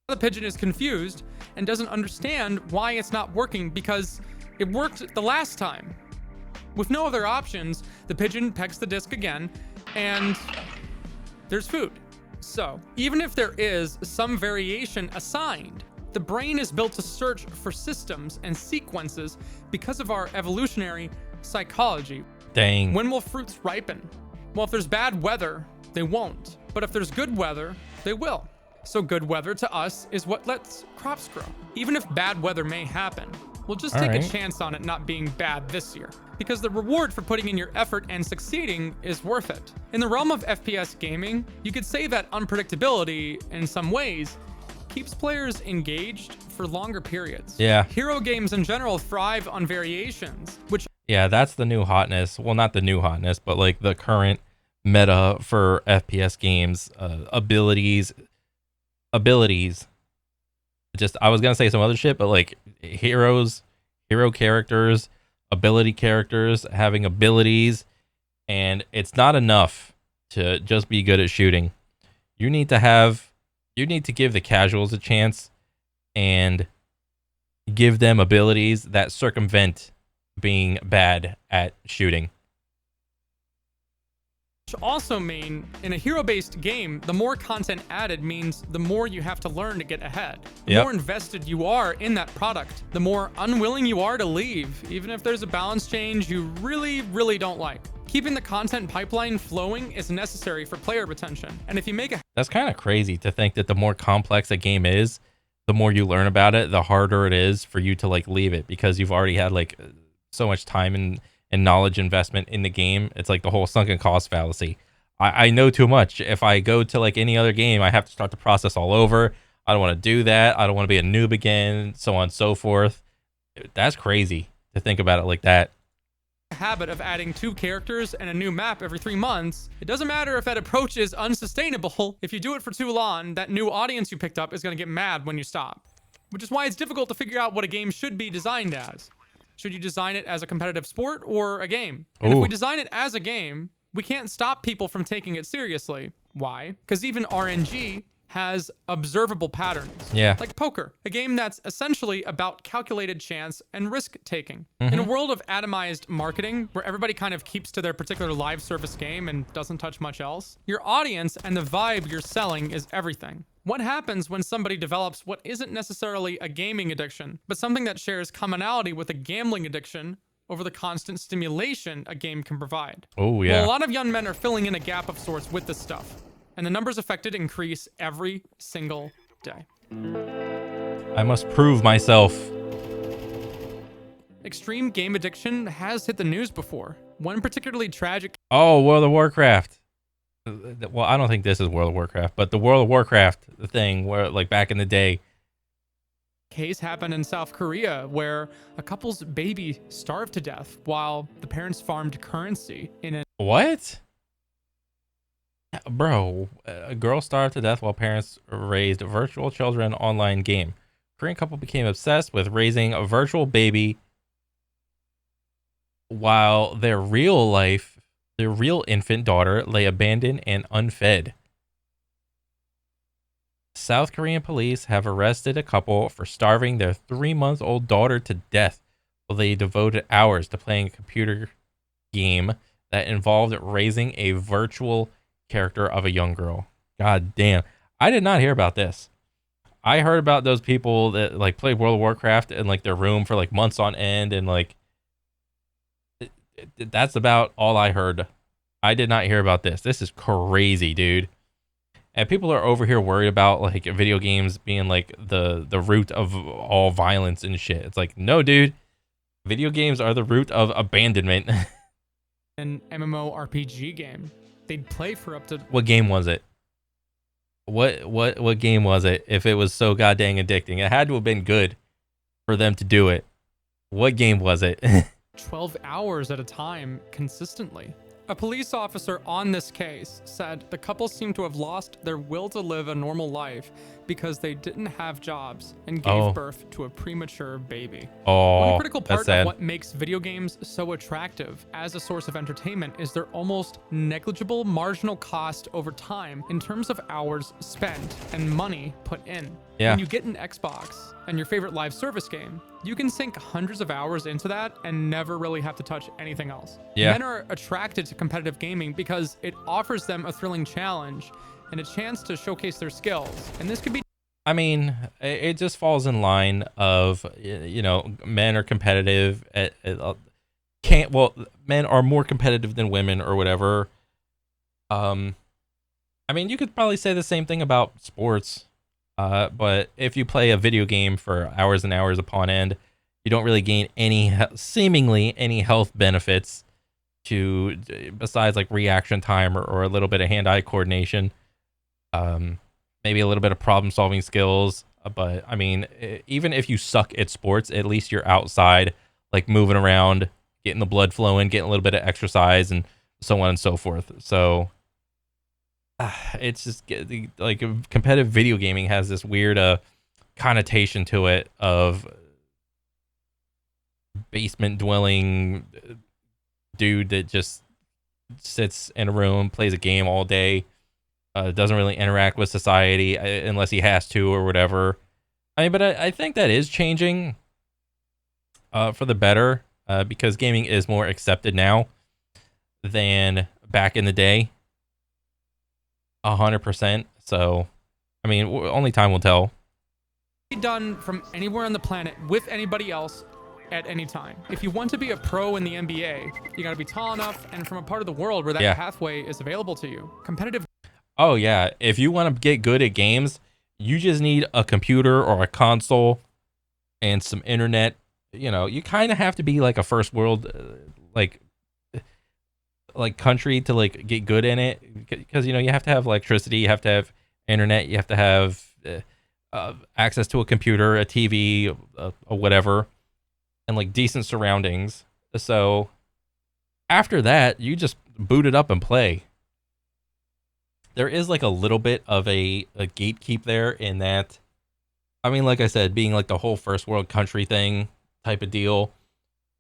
the pigeon is confused and doesn't understand why it's not working because it worked the last time. With no other options, the pigeon pecks the disc again, and there's food. So, even if there is some variation assigned, the brain is built to search for systems and sequences because of our evolutionary psychology. Dang. When will fruits ripen? Well, if there's bad weather, they won't. But if there's good weather, they will. So good weather to us is what lets crops grow. Even if bad weather may happen, we'll just take a chance on it not being bad this year, because the reward for putting in your effort and succeeding is worth it. In the realm of FPS gaming, you could say that unpredictability, in some ways, keeps players engaged for longer periods. Yeah. Hero games in general thrive on variations, which... Yeah, that's the new hotness. Well, not the new hotness, but like the current meta for FPS games. Abilities. Just, I was gonna say some other shit, but like hero characters, ability characters, having abilities, and it's not enough to just be good at shooting. You need to give the casuals a chance and give them abilities that circumvent being bad at shooting. also mean in a hero-based game, the more content added means the more you have to learn to get ahead. The more invested you are in that product, the more unwilling you are to leave, even if there's a balance change you really, really don't like. Keeping the content pipeline flowing is necessary for player retention. And if you make a... That's kind of crazy to think that the more complex a game is, the more you learn about it, the harder it is for you to like leave it, because you've already had like so much time and knowledge investment in the game. It's like the whole sunken cost fallacy. I know too much. If I go to like any other game, I have to start the process all over. I don't want to do that. I don't want to be a noob again, so on and so forth. That's crazy to think about it like that. Habit of adding 2 characters and a new map every 3 months, it doesn't matter if that approach is unsustainable. If you do it for too long, that new audience you picked up is going to get mad when you stop. Which is why it's difficult to figure out what a game should be designed as. Should you design it as a competitive sport or a game? And if we design it as a game, we can't stop people from taking it seriously. Why? Because even RNG has observable patterns. Yeah. Like poker, a game that's essentially about calculated chance and risk-taking. In a world of atomized marketing, where everybody kind of keeps to their particular live service game and doesn't touch much else, your audience and the vibe you're selling is everything. What happens when somebody develops what isn't necessarily a gaming addiction, but something that shares commonality with a gambling addiction over the constant stimulation a game can provide? Oh, yeah. Well, a lot of young men are filling in a gap of sorts with this stuff, and the numbers affected increase every single day. I must prove myself. Extreme game addiction has hit the news before. One particularly tragic... Oh, World of Warcraft. Well, I don't think this is World of Warcraft, but the World of Warcraft thing where like back in the day. Case happened in South Korea where a couple's baby starved to death while the parents farmed currency in a... What? Bro, a girl starved to death while parents raised virtual children online game. Korean couple became obsessed with raising a virtual baby while their real infant daughter lay abandoned and unfed. South Korean police have arrested a couple for starving their 3-month-old daughter to death while they devoted hours to playing a computer game that involved raising a virtual character of a young girl. God damn. I did not hear about this. I heard about those people that like played World of Warcraft in like their room for like months on end, and like that's about all I heard. I did not hear about this. This is crazy, dude. And people are over here worried about like video games being like the root of all violence and shit. It's like, no, dude. Video games are the root of abandonment. An MMORPG game. They'd play for up to... What game was it? What game was it? If it was so goddamn addicting, it had to have been good for them to do it. What game was it? 12 hours at a time consistently. A police officer on this case said the couple seemed to have lost their will to live a normal life because they didn't have jobs and gave birth to a premature baby. One critical part of what makes video games so attractive as a source of entertainment is their almost negligible marginal cost over time in terms of hours spent and money put in. Yeah. When you get an Xbox and your favorite live service game, you can sink hundreds of hours into that and never really have to touch anything else. Yeah. Men are attracted to competitive gaming because it offers them a thrilling challenge and a chance to showcase their skills. And this could be... I mean, it just falls in line of, you know, men are competitive. Men are more competitive than women or whatever. I mean, you could probably say the same thing about sports. But if you play a video game for hours and hours upon end, you don't really gain seemingly any health benefits besides like reaction time or a little bit of hand-eye coordination. Maybe a little bit of problem-solving skills. But I mean, even if you suck at sports, at least you're outside, like moving around, getting the blood flowing, getting a little bit of exercise, and so on and so forth. So it's just like competitive video gaming has this weird connotation to it of basement dwelling dude that just sits in a room, plays a game all day, doesn't really interact with society unless he has to or whatever. I mean, but I think that is changing for the better because gaming is more accepted now than back in the day. 100%. So, I mean, only time will tell. Done from anywhere on the planet with anybody else at any time. If you want to be a pro in the NBA, you got to be tall enough and from a part of the world where that pathway is available to you. Competitive. Oh yeah, if you want to get good at games, you just need a computer or a console and some internet. You know, you kind of have to be like a first world like country to like get good in it, because you know you have to have electricity, you have to have internet, you have to have access to a computer, a TV, or whatever, and like decent surroundings. So after that, you just boot it up and play. There is like a little bit of a gatekeep there in that, I mean, like I said, being like the whole first world country thing type of deal.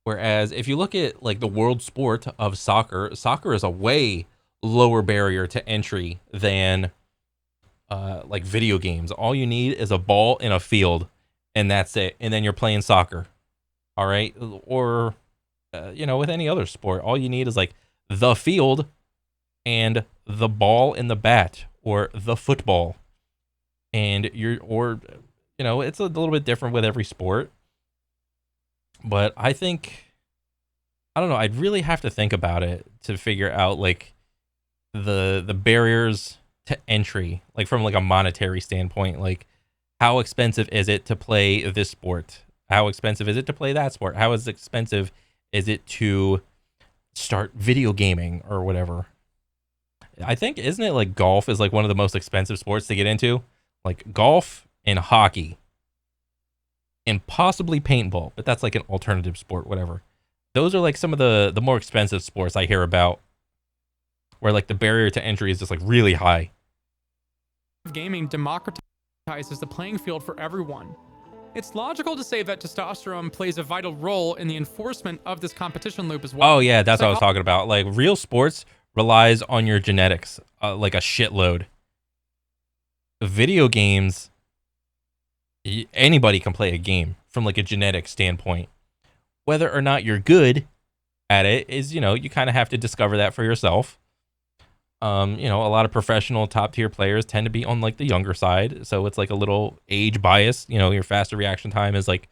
Whereas if you look at like the world sport of soccer, soccer is a way lower barrier to entry than like video games. All you need is a ball in a field and that's it. And then you're playing soccer. All right. Or, you know, with any other sport, all you need is like the field and the ball and the bat, or the football. And you know, it's a little bit different with every sport. But I think, I don't know, I'd really have to think about it to figure out like the barriers to entry, like from like a monetary standpoint. Like, how expensive is it to play this sport? How expensive is it to play that sport? How expensive is it to start video gaming or whatever? I think, isn't it like golf is like one of the most expensive sports to get into? Like golf and hockey and possibly paintball, but that's like an alternative sport, whatever. Those are like some of the more expensive sports I hear about, where like the barrier to entry is just like really high. Gaming democratizes the playing field for everyone. It's logical to say that testosterone plays a vital role in the enforcement of this competition loop as well. Oh yeah, that's what I was talking about. Like real sports relies on your genetics, like a shitload. Video games, anybody can play a game from like a genetic standpoint. Whether or not you're good at it is, you know, you kind of have to discover that for yourself. You know, a lot of professional top tier players tend to be on like the younger side, so it's like a little age bias. You know, your faster reaction time is like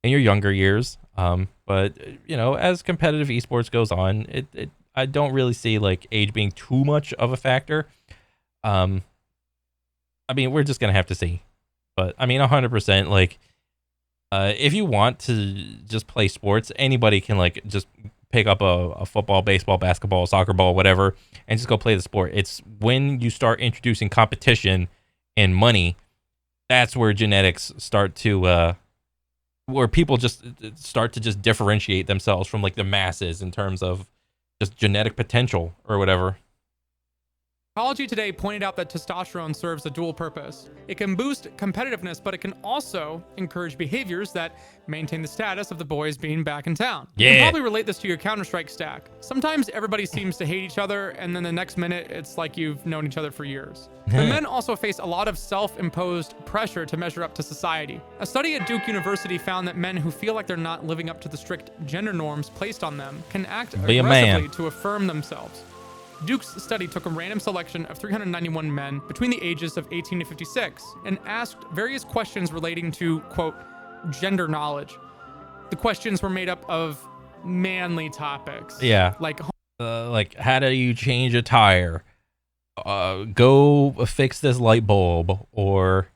in your younger years. But you know, as competitive esports goes on, I don't really see like age being too much of a factor. I mean, we're just gonna have to see. But I mean, 100%. Like, if you want to just play sports, anybody can like just pick up a football, baseball, basketball, soccer ball, whatever, and just go play the sport. It's when you start introducing competition and money, that's where genetics start to, where people just start to just differentiate themselves from like the masses in terms of just genetic potential or whatever. Psychology Today pointed out that testosterone serves a dual purpose. It can boost competitiveness, but it can also encourage behaviors that maintain the status of the boys being back in town. Yeah. You can probably relate this to your Counter-Strike stack. Sometimes everybody seems to hate each other, and then the next minute it's like you've known each other for years. But men also face a lot of self-imposed pressure to measure up to society. A study at Duke University found that men who feel like they're not living up to the strict gender norms placed on them can act aggressively to affirm themselves. Duke's study took a random selection of 391 men between the ages of 18 to 56 and asked various questions relating to, quote, gender knowledge. The questions were made up of manly topics. Yeah. Like how do you change a tire? Go fix this light bulb, or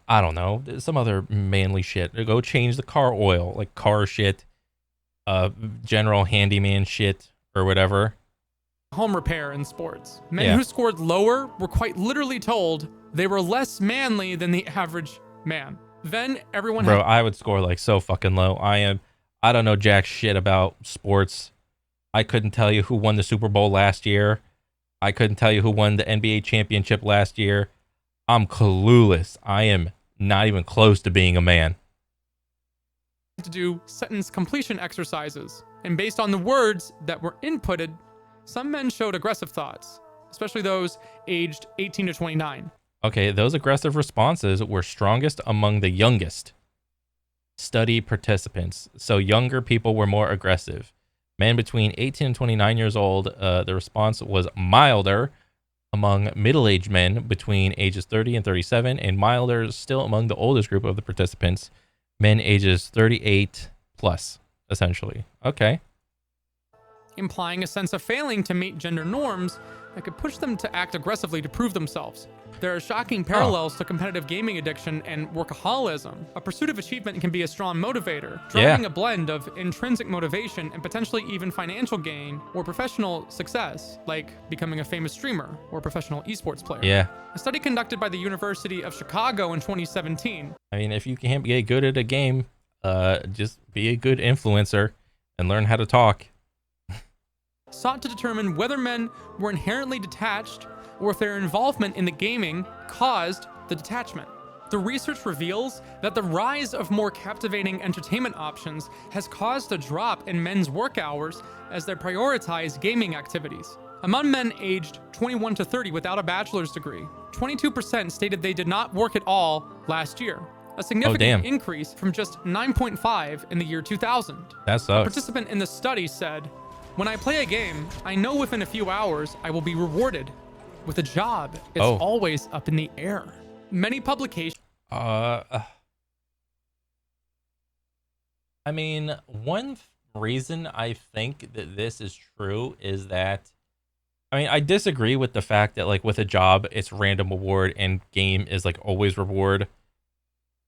I don't know, some other manly shit. Go change the car oil, like car shit, general handyman shit or whatever. Home repair in sports. Men who scored lower were quite literally told they were less manly than the average man. Then everyone I would score like so fucking low. I don't know jack shit about sports. I couldn't tell you who won the Super Bowl last year. I couldn't tell you who won the NBA championship last year. I'm clueless. I am not even close to being a man. To do sentence completion exercises, and based on the words that were inputted, some men showed aggressive thoughts, especially those aged 18 to 29. Okay, those aggressive responses were strongest among the youngest study participants. So younger people were more aggressive. Men between 18 and 29 years old, the response was milder, among middle-aged men between ages 30 and 37, and milder still among the oldest group of the participants, men ages 38 plus, essentially. Okay. Implying a sense of failing to meet gender norms that could push them to act aggressively to prove themselves. There are shocking parallels to competitive gaming addiction and workaholism. A pursuit of achievement can be a strong motivator, driving a blend of intrinsic motivation and potentially even financial gain or professional success, like becoming a famous streamer or professional esports player. Yeah. A study conducted by the University of Chicago in 2017. I mean, if you can't get good at a game, just be a good influencer and learn how to talk. Sought to determine whether men were inherently detached or if their involvement in the gaming caused the detachment. The research reveals that the rise of more captivating entertainment options has caused a drop in men's work hours as they prioritize gaming activities. Among men aged 21 to 30 without a bachelor's degree, 22% stated they did not work at all last year, a significant increase from just 9.5 in the year 2000. That sucks. A participant in the study said, "When I play a game, I know within a few hours I will be rewarded. With a job, it's always up in the air." Many publications. I mean, one reason I think that this is true is that, I mean, I disagree with the fact that, like, with a job, it's random reward and game is, like, always reward.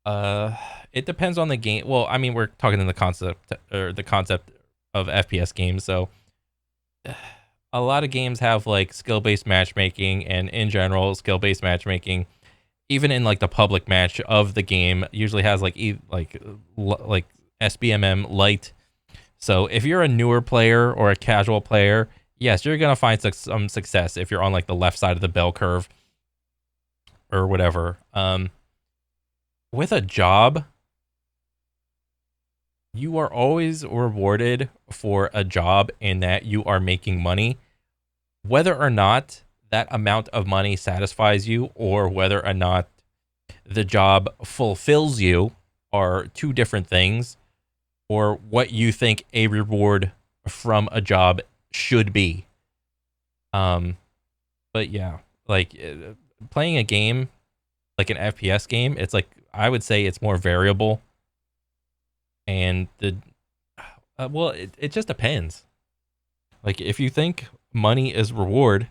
It depends on the game. Well, I mean, we're talking in the concept of FPS games, so a lot of games have like skill-based matchmaking, and in general, skill-based matchmaking, even in like the public match of the game, usually has like SBMM light. So if you're a newer player or a casual player, yes, you're gonna find some success if you're on like the left side of the bell curve or whatever. With a job, you are always rewarded for a job in that you are making money. Whether or not that amount of money satisfies you or whether or not the job fulfills you are two different things, or what you think a reward from a job should be. But yeah, like playing a game, like an FPS game, it's like, I would say it's more variable. And it just depends. Like, if you think money is reward,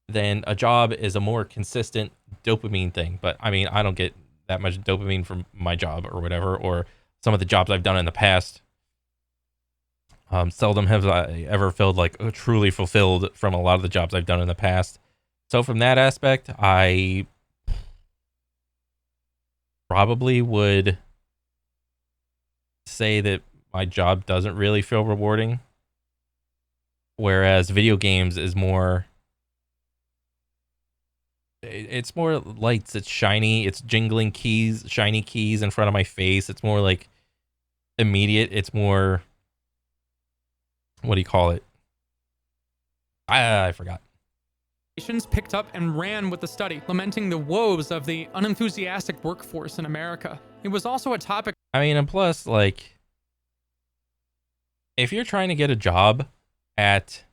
then a job is a more consistent dopamine thing. But I mean, I don't get that much dopamine from my job or whatever, or some of the jobs I've done in the past. Seldom have I ever felt like truly fulfilled from a lot of the jobs I've done in the past. So from that aspect, I probably would say that my job doesn't really feel rewarding, whereas video games is more, it's more lights, it's shiny, it's jingling keys, shiny keys in front of my face. It's more like immediate. It's more, what do you call it? I forgot. Picked up and ran with the study, lamenting the woes of the unenthusiastic workforce in America. It was also a topic. I mean, and plus, like, if you're trying to get a job at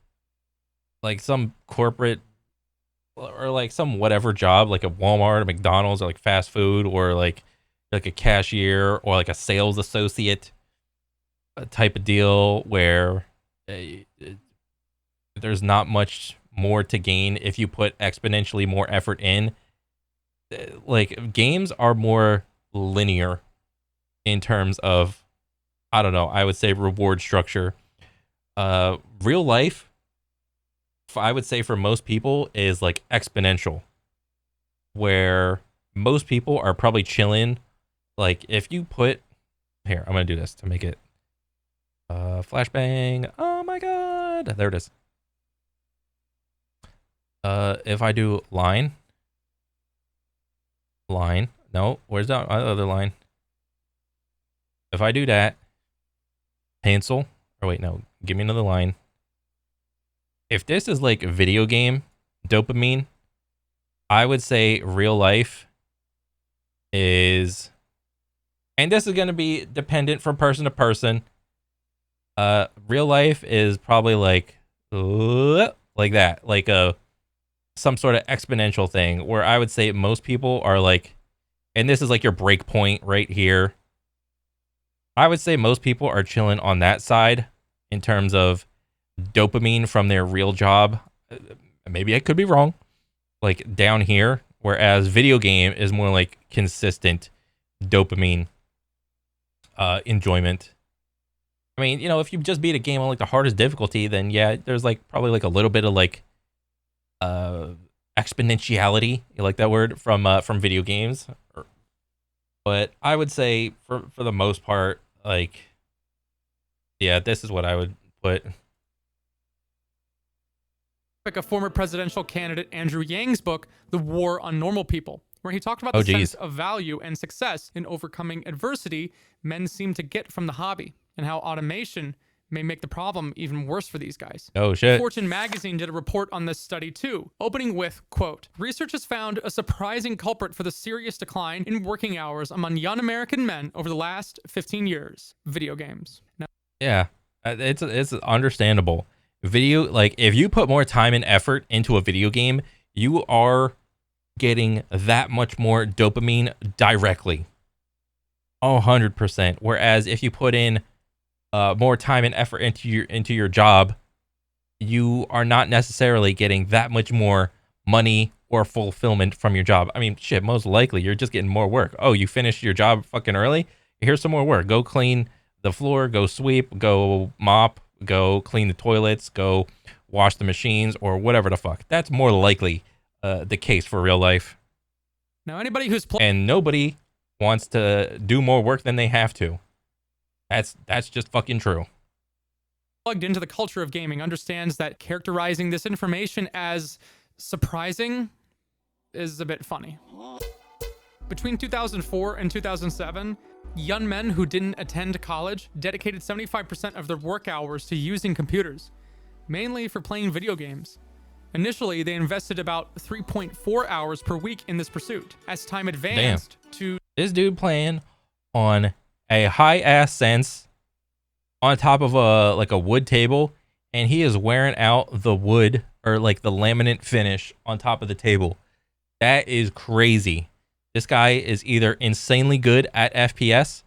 like some corporate or like some whatever job, like a Walmart, a McDonald's, or like fast food, or like a cashier or like a sales associate type of deal where there's not much more to gain if you put exponentially more effort in. Like, games are more linear in terms of, I don't know, I would say reward structure. Real life, I would say for most people, is like exponential, where most people are probably chilling. Like, if you put, here, I'm going to do this to make it flashbang. Oh my God. There it is. If I do line, no, where's that other line? If I do that, pencil, or wait, no, give me another line. If this is like a video game dopamine, I would say real life is, and this is going to be dependent from person to person. Real life is probably like that, like a some sort of exponential thing where I would say most people are like, and this is like your break point right here. I would say most people are chilling on that side in terms of dopamine from their real job. Maybe I could be wrong. Like down here, whereas video game is more like consistent dopamine enjoyment. I mean, you know, if you just beat a game on like the hardest difficulty, then yeah, there's like probably like a little bit of like exponentiality, you like that word, from video games. But I would say for the most part, like, yeah, this is what I would put. Like a former presidential candidate Andrew Yang's book, The War on Normal People, where he talked about the sense of value and success in overcoming adversity men seem to get from the hobby, and how automation may make the problem even worse for these guys. Oh, shit. Fortune magazine did a report on this study too, opening with, quote, research has found a surprising culprit for the serious decline in working hours among young American men over the last 15 years, video games. Now, yeah, it's understandable. Video, like, if you put more time and effort into a video game, you are getting that much more dopamine directly. 100%. Whereas if you put in more time and effort into your job, you are not necessarily getting that much more money or fulfillment from your job. I mean, shit, most likely you're just getting more work. Oh, you finished your job fucking early? Here's some more work. Go clean the floor, go sweep, go mop, go clean the toilets, go wash the machines, or whatever the fuck. That's more likely the case for real life. Now, anybody who's and nobody wants to do more work than they have to. That's just fucking true. Plugged into the culture of gaming understands that characterizing this information as surprising is a bit funny. Between 2004 and 2007, young men who didn't attend college dedicated 75% of their work hours to using computers, mainly for playing video games. Initially, they invested about 3.4 hours per week in this pursuit. As time advanced to... This dude playing on a high-ass sense on top of a wood table, and he is wearing out the wood, or like the laminate finish on top of the table. That is crazy. This guy is either insanely good at FPS,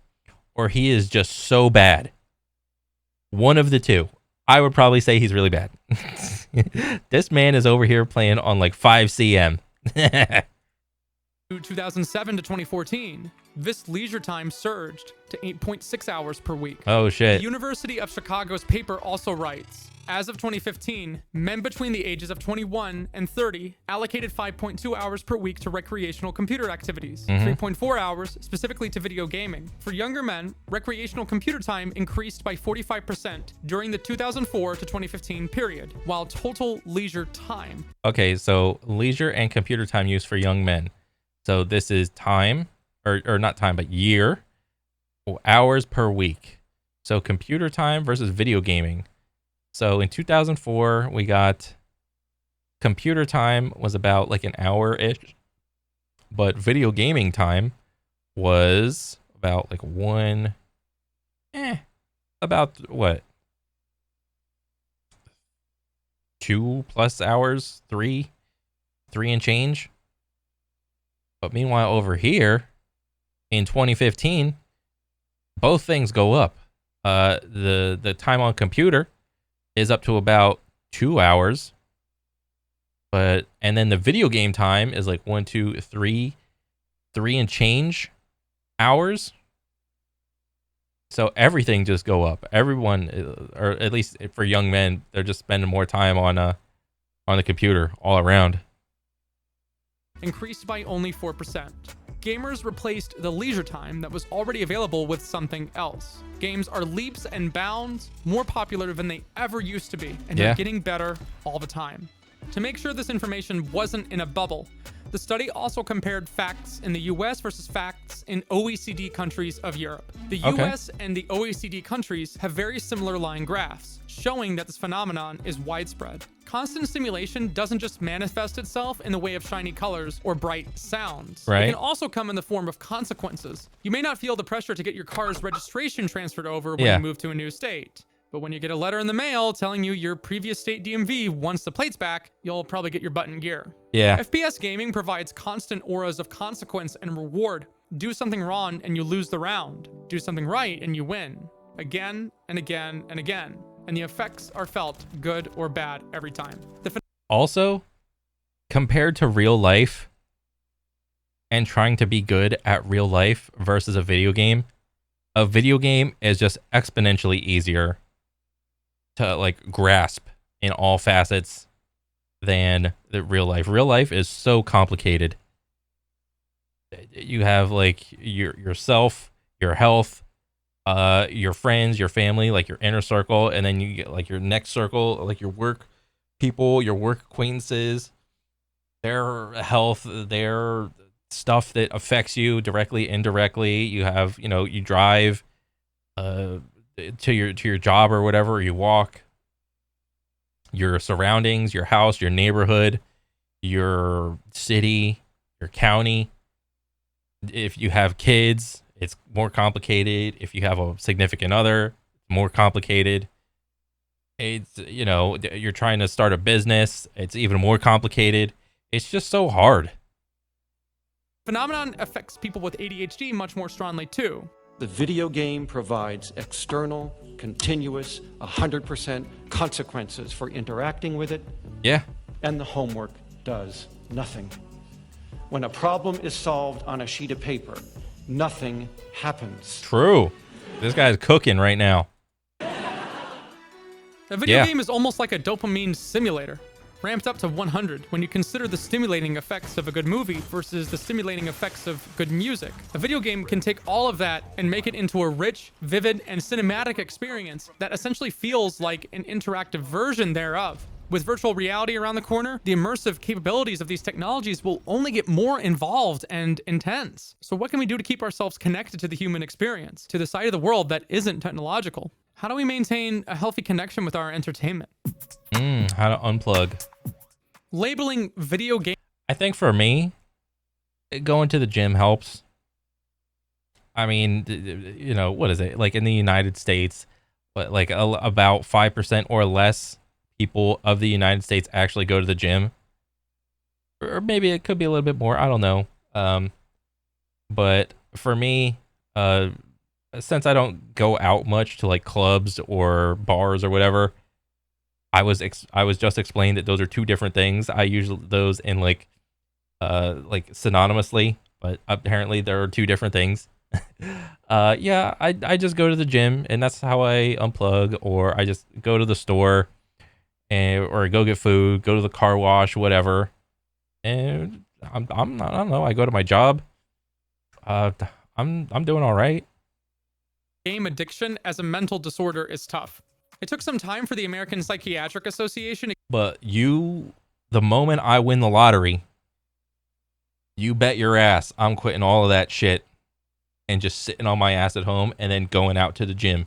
or he is just so bad. One of the two. I would probably say he's really bad. This man is over here playing on like 5 CM. 2007 to 2014, this leisure time surged to 8.6 hours per week. Oh, shit. The University of Chicago's paper also writes, as of 2015, men between the ages of 21 and 30 allocated 5.2 hours per week to recreational computer activities, 3.4 hours specifically to video gaming. For younger men, recreational computer time increased by 45% during the 2004 to 2015 period, while total leisure time. Okay, so leisure and computer time use for young men. So this is time, or not time, but year, hours per week. So computer time versus video gaming. So in 2004, we got computer time was about like an hour-ish, but video gaming time was about like about what? 2+ hours, three and change. But meanwhile, over here in 2015, both things go up. The time on computer is up to about 2 hours, and then the video game time is like 1, 2, 3 and change hours. So everything just go up. Everyone, or at least for young men, they're just spending more time on the computer all around. Increased by only 4%. Gamers replaced the leisure time that was already available with something else. Games are leaps and bounds more popular than they ever used to be, and they're getting better all the time. To make sure this information wasn't in a bubble, the study also compared facts in the US versus facts in OECD countries of Europe. The US and the OECD countries have very similar line graphs, showing that this phenomenon is widespread. Constant stimulation doesn't just manifest itself in the way of shiny colors or bright sounds. Right. It can also come in the form of consequences. You may not feel the pressure to get your car's registration transferred over when you move to a new state. But when you get a letter in the mail telling you your previous state DMV wants the plates back, you'll probably get your butt in gear. Yeah. FPS gaming provides constant auras of consequence and reward. Do something wrong and you lose the round. Do something right and you win. Again and again and again. And the effects are felt, good or bad, every time. Also, compared to real life and trying to be good at real life versus a video game is just exponentially easier to like grasp in all facets than the real life. Real life is so complicated. You have like yourself, your health, your friends, your family, like your inner circle, and then you get like your next circle, like your work people, your work acquaintances, their health, their stuff that affects you directly, indirectly. You have, you drive to your job or whatever, or you walk. Your surroundings, your house, your neighborhood, your city, your county. If you have kids, it's more complicated. If you have a significant other, it's more complicated. It's, you're trying to start a business, it's even more complicated. It's just so hard. Phenomenon affects people with ADHD much more strongly too. The video game provides external, continuous, 100% consequences for interacting with it. Yeah. And the homework does nothing. When a problem is solved on a sheet of paper, nothing happens. True. This guy's cooking right now. A video game is almost like a dopamine simulator, ramped up to 100 when you consider the stimulating effects of a good movie versus the stimulating effects of good music. A video game can take all of that and make it into a rich, vivid, and cinematic experience that essentially feels like an interactive version thereof. With virtual reality around the corner, the immersive capabilities of these technologies will only get more involved and intense. So what can we do to keep ourselves connected to the human experience, to the side of the world that isn't technological? How do we maintain a healthy connection with our entertainment? How to unplug. Labeling video game. I think for me, going to the gym helps. I mean, what is it? Like in the United States, like about 5% or less people of the United States actually go to the gym. Or maybe it could be a little bit more. I don't know. But for me, since I don't go out much to like clubs or bars or whatever, I was just explained that those are two different things. I use those in like synonymously, but apparently there are two different things. Yeah, I just go to the gym and that's how I unplug, or I just go to the store or go get food, go to the car wash, whatever. And I don't know. I go to my job. I'm doing all right. Game addiction as a mental disorder is tough. It took some time for the American Psychiatric Association. But the moment I win the lottery, you bet your ass I'm quitting all of that shit and just sitting on my ass at home and then going out to the gym.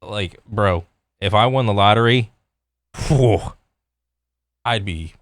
Like, bro, if I won the lottery, I'd be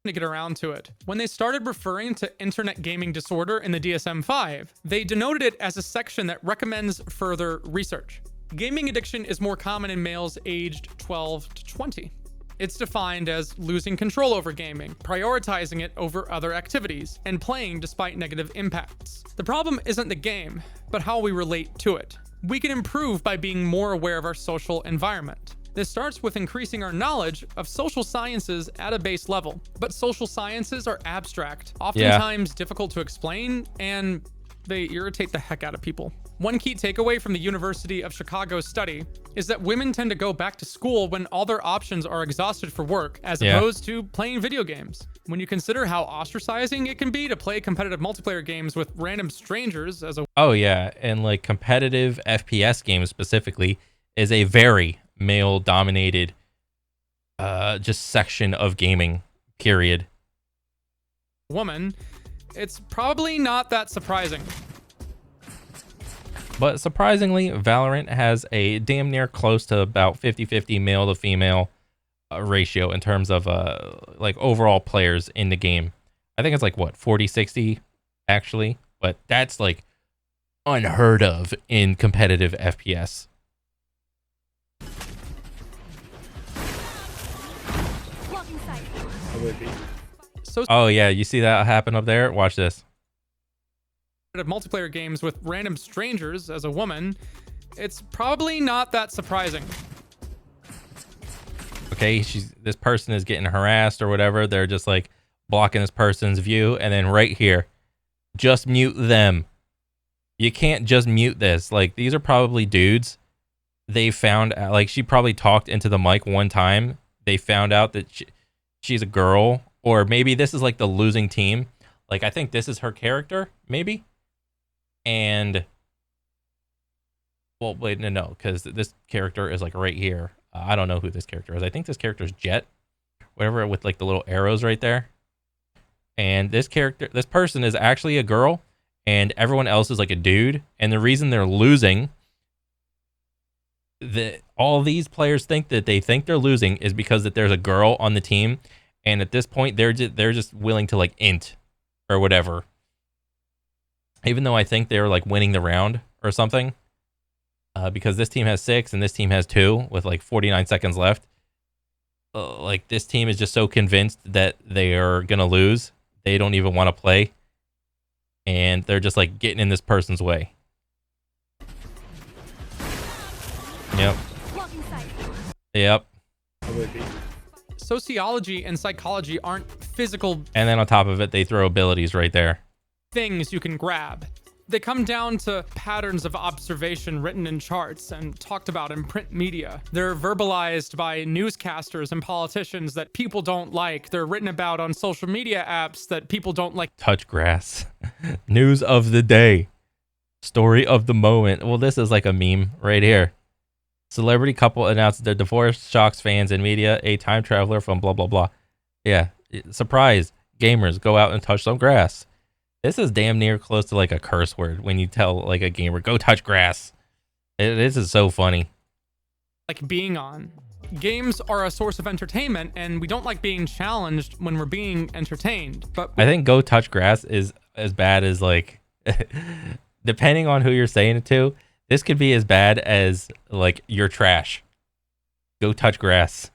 to get around to it. When they started referring to internet gaming disorder in the DSM-5, they denoted it as a section that recommends further research. Gaming addiction is more common in males aged 12 to 20. It's defined as losing control over gaming, prioritizing it over other activities, and playing despite negative impacts. The problem isn't the game, but how we relate to it. We can improve by being more aware of our social environment. This starts with increasing our knowledge of social sciences at a base level. But social sciences are abstract, oftentimes difficult to explain, and they irritate the heck out of people. One key takeaway from the University of Chicago's study is that women tend to go back to school when all their options are exhausted for work, as opposed to playing video games. When you consider how ostracizing it can be to play competitive multiplayer games with random strangers as a— Oh yeah, and like competitive FPS games specifically is a very male-dominated just section of gaming, period. Woman, it's probably not that surprising. But surprisingly, Valorant has a damn near close to about 50-50 male to female ratio in terms of like overall players in the game. I think it's like what, 40-60 actually, but that's like unheard of in competitive FPS. Oh yeah, you see that happen up there? Watch this. Of multiplayer games with random strangers as a woman, it's probably not that surprising. Okay, this person is getting harassed or whatever. They're just like blocking this person's view, and then right here, just mute them. You can't just mute this. Like, these are probably dudes. They found out, like, she probably talked into the mic one time. They found out that she's a girl, or maybe this is like the losing team. Like, I think this is her character, maybe. And, well, wait, no, because this character is like right here. I don't know who this character is. I think this character is Jet, whatever, with like the little arrows right there. And this person is actually a girl, and everyone else is like a dude. And the reason they're losing, all these players think that they're losing, is because that there's a girl on the team, and at this point they're just willing to like int or whatever. Even though I think they're like winning the round or something. Because this team has 6 and this team has 2 with like 49 seconds left. Like, this team is just so convinced that they are going to lose. They don't even want to play. And they're just like getting in this person's way. Yep. Yep. Sociology and psychology aren't physical And then on top of it, they throw abilities right there. things you can grab. They come down to patterns of observation written in charts and talked about in print media. They're verbalized by newscasters and politicians that people don't like. They're written about on social media apps that people don't like. Touch grass. News of the day. Story of the moment. Well, this is like a meme right here. Celebrity couple announced their divorce, shocks fans and media. A time traveler from blah, blah, blah. Yeah. Surprise. Gamers, go out and touch some grass. This is damn near close to like a curse word when you tell like a gamer, go touch grass. This is so funny. Like being on. Games are a source of entertainment, and we don't like being challenged when we're being entertained. But I think go touch grass is as bad as like, depending on who you're saying it to, this could be as bad as like you're trash. Go touch grass.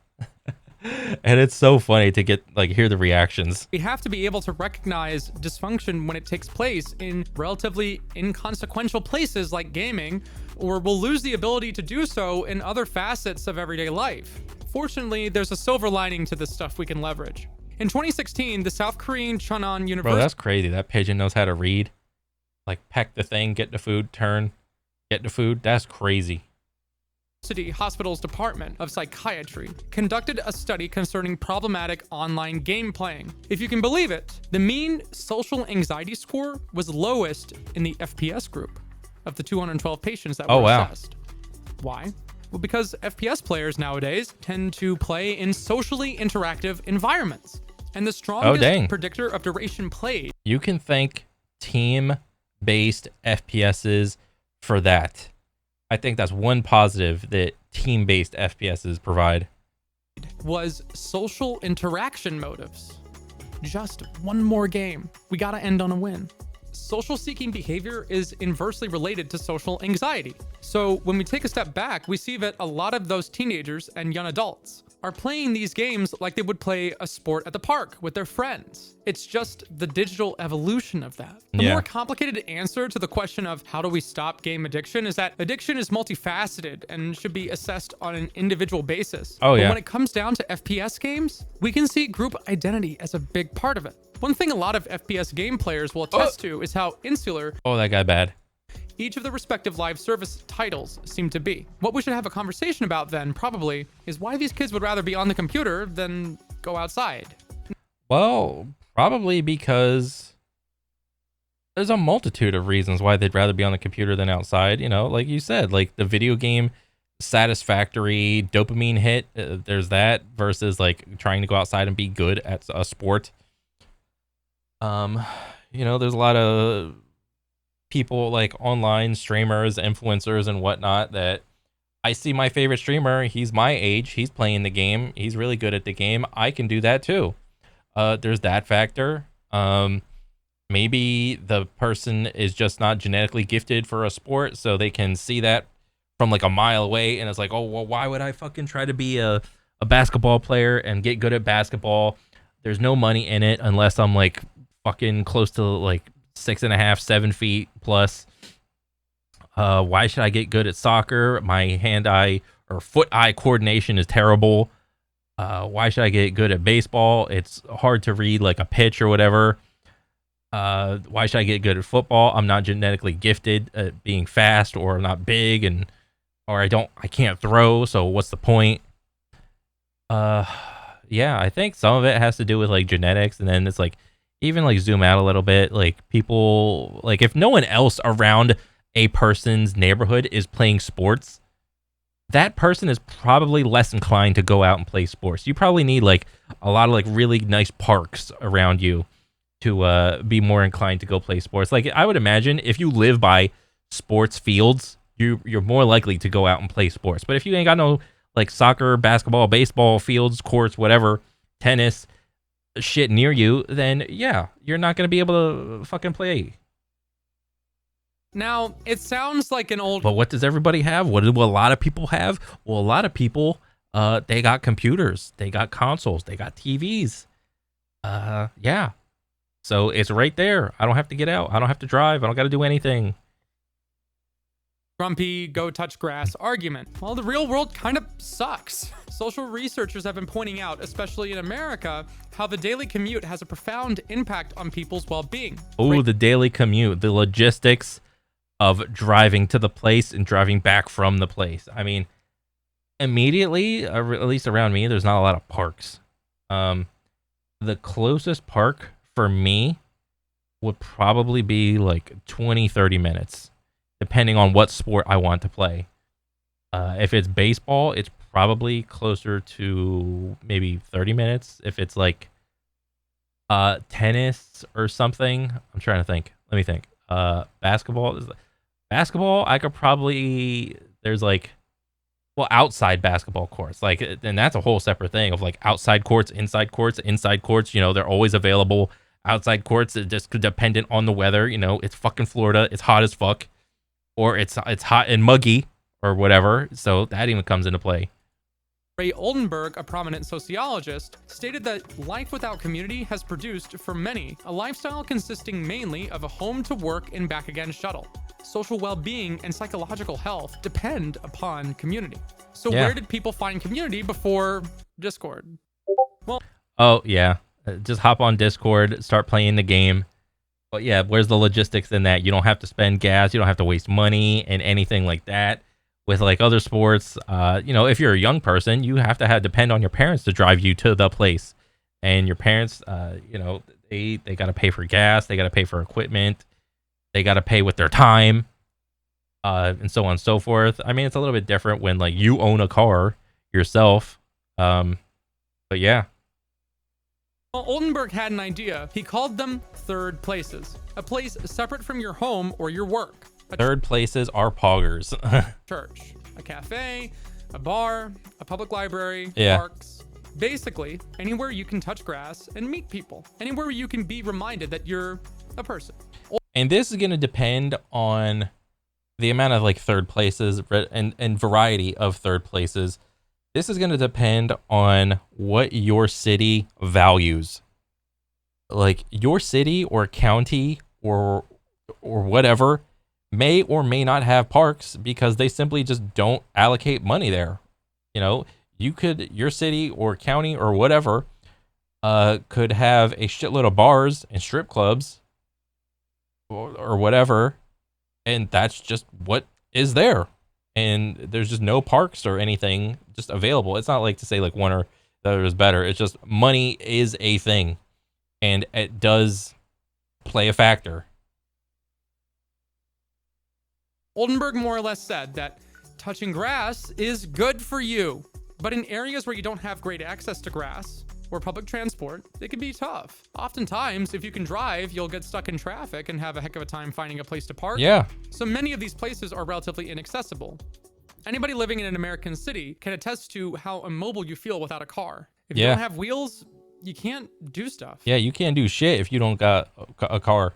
And it's so funny to get like hear the reactions. we have to be able to recognize dysfunction when it takes place in relatively inconsequential places like gaming, or we'll lose the ability to do so in other facets of everyday life. Fortunately, there's a silver lining to this stuff we can leverage. In 2016, the South Korean Cheonan University... Bro, that's crazy. That pigeon knows how to read. Like, peck the thing, get the food, turn, get the food. That's crazy. Hospital's Department of Psychiatry conducted a study concerning problematic online game playing. If you can believe it, the mean social anxiety score was lowest in the FPS group of the 212 patients that were assessed. Why? Well, because FPS players nowadays tend to play in socially interactive environments. And the strongest predictor of duration played. You can thank team-based FPSs for that. I think that's one positive that team-based FPSs provide. Was social interaction motives. Just one more game. We gotta end on a win. Social seeking behavior is inversely related to social anxiety. So when we take a step back, we see that a lot of those teenagers and young adults are playing these games like they would play a sport at the park with their friends. It's just the digital evolution of that. The more complicated answer to the question of how do we stop game addiction is that addiction is multifaceted and should be assessed on an individual basis. But when it comes down to FPS games, we can see group identity as a big part of it. One thing a lot of FPS game players will attest to is how insular that guy bad. Each of the respective live service titles seem to be. What we should have a conversation about then, probably, is why these kids would rather be on the computer than go outside. Well, probably because there's a multitude of reasons why they'd rather be on the computer than outside. You know, like you said, like the video game satisfactory dopamine hit. There's that versus like trying to go outside and be good at a sport. You know, there's a lot of people like online streamers, influencers and whatnot that I see my favorite streamer. He's my age. He's playing the game. He's really good at the game. I can do that too. There's that factor. Maybe the person is just not genetically gifted for a sport, so they can see that from like a mile away. And it's like, oh, well, why would I fucking try to be a basketball player and get good at basketball? There's no money in it unless I'm like fucking close to like 6.5, 7 feet plus. Why should I get good at soccer? My hand-eye or foot-eye coordination is terrible. Why should I get good at baseball? It's hard to read like a pitch or whatever. Why should I get good at football? I'm not genetically gifted at being fast, or I'm not big, or I can't throw, so what's the point? Yeah, I think some of it has to do with like genetics, and then it's like, even like zoom out a little bit, like people, like if no one else around a person's neighborhood is playing sports, that person is probably less inclined to go out and play sports. You probably need like a lot of like really nice parks around you to be more inclined to go play sports. Like I would imagine if you live by sports fields, you're more likely to go out and play sports. But if you ain't got no like soccer, basketball, baseball fields, courts, whatever, tennis shit near you, then yeah, you're not going to be able to fucking play. Now, it sounds like an old... But what does everybody have? What do a lot of people have? Well, a lot of people, they got computers, they got consoles, they got TVs. Yeah. So it's right there. I don't have to get out. I don't have to drive. I don't got to do anything. Grumpy go touch grass argument. Well, the real world kind of sucks. Social researchers have been pointing out, especially in America, how the daily commute has a profound impact on people's well-being. Oh, the daily commute, the logistics of driving to the place and driving back from the place. I mean, immediately, at least around me, there's not a lot of parks. The closest park for me would probably be like 20-30 minutes, depending on what sport I want to play. If it's baseball, it's probably closer to maybe 30 minutes. If it's like tennis or something, I'm trying to think. Let me think. Basketball, I could probably, there's like, well, outside basketball courts, like, and that's a whole separate thing of like outside courts, inside courts, you know, they're always available. Outside courts, it's just dependent on the weather. You know, it's fucking Florida, it's hot as fuck, or it's hot and muggy or whatever. So that even comes into play. Ray Oldenburg, a prominent sociologist, stated that life without community has produced, for many, a lifestyle consisting mainly of a home-to-work and back-again shuttle. Social well-being and psychological health depend upon community. So where did people find community before Discord? Well, oh, yeah. Just hop on Discord, start playing the game. But yeah, where's the logistics in that? You don't have to spend gas. You don't have to waste money and anything like that. With like other sports, you know, if you're a young person, you have to depend on your parents to drive you to the place. And your parents, you know, they got to pay for gas. They got to pay for equipment. They got to pay with their time, and so on and so forth. I mean, it's a little bit different when like you own a car yourself. But yeah. Well, Oldenburg had an idea. He called them third places, a place separate from your home or your work. Third places are poggers. Church, a cafe, a bar, a public library, yeah. Parks. Basically, anywhere you can touch grass and meet people. Anywhere you can be reminded that you're a person. And this is going to depend on the amount of like third places and variety of third places. This is going to depend on what your city values. Like your city or county or whatever may or may not have parks because they simply just don't allocate money there. You know, your city or county or whatever could have a shitload of bars and strip clubs or whatever, and that's just what is there. And there's just no parks or anything just available. It's not like to say like one or the other is better. It's just money is a thing, and it does play a factor. Oldenburg more or less said that touching grass is good for you, but in areas where you don't have great access to grass or public transport, it can be tough. Oftentimes, if you can drive, you'll get stuck in traffic and have a heck of a time finding a place to park. Yeah. So many of these places are relatively inaccessible. Anybody living in an American city can attest to how immobile you feel without a car. If you don't have wheels, you can't do stuff. Yeah, you can't do shit if you don't got a car.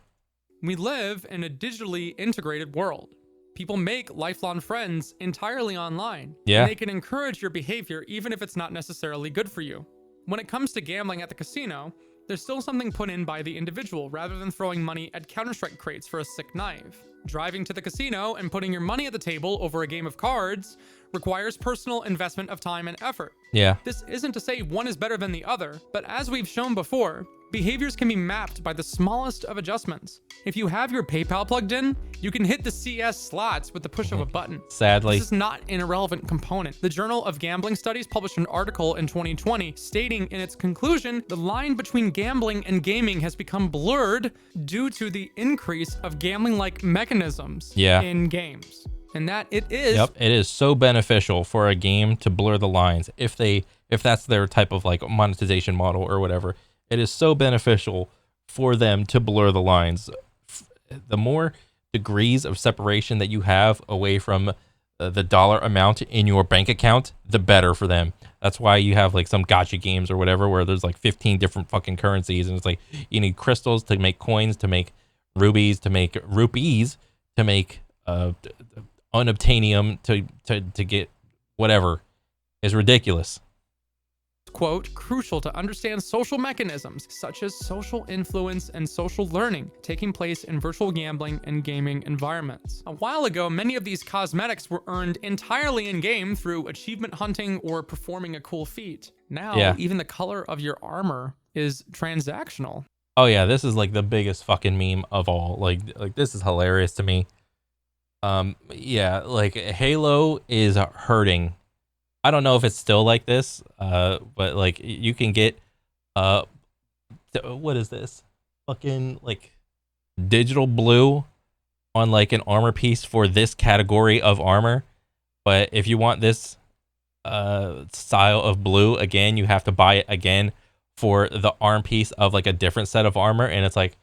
We live in a digitally integrated world. People make lifelong friends entirely online. Yeah. And they can encourage your behavior even if it's not necessarily good for you. When it comes to gambling at the casino, there's still something put in by the individual rather than throwing money at Counter-Strike crates for a sick knife. Driving to the casino and putting your money at the table over a game of cards requires personal investment of time and effort. Yeah. This isn't to say one is better than the other, but as we've shown before, behaviors can be mapped by the smallest of adjustments. If you have your PayPal plugged in, you can hit the CS slots with the push of a button. Sadly. This is not an irrelevant component. The Journal of Gambling Studies published an article in 2020 stating in its conclusion, the line between gambling and gaming has become blurred due to the increase of gambling-like mechanisms in games. And that it is. Yep, it is so beneficial for a game to blur the lines if that's their type of like monetization model or whatever. It is so beneficial for them to blur the lines. The more degrees of separation that you have away from the dollar amount in your bank account, the better for them. That's why you have like some gacha games or whatever where there's like 15 different fucking currencies, and it's like you need crystals to make coins, to make rubies, to make rupees, to make unobtainium, to get whatever. Is ridiculous. Quote, crucial to understand social mechanisms such as social influence and social learning taking place in virtual gambling and gaming environments. A while ago, many of these cosmetics were earned entirely in-game through achievement hunting or performing a cool feat. Now, even the color of your armor is transactional. Oh yeah, this is like the biggest fucking meme of all. Like this is hilarious to me. Yeah, like Halo is hurting. I don't know if it's still like this, but like you can get, what is this? Fucking like digital blue on like an armor piece for this category of armor. But if you want this style of blue, again, you have to buy it again for the arm piece of like a different set of armor. And it's like,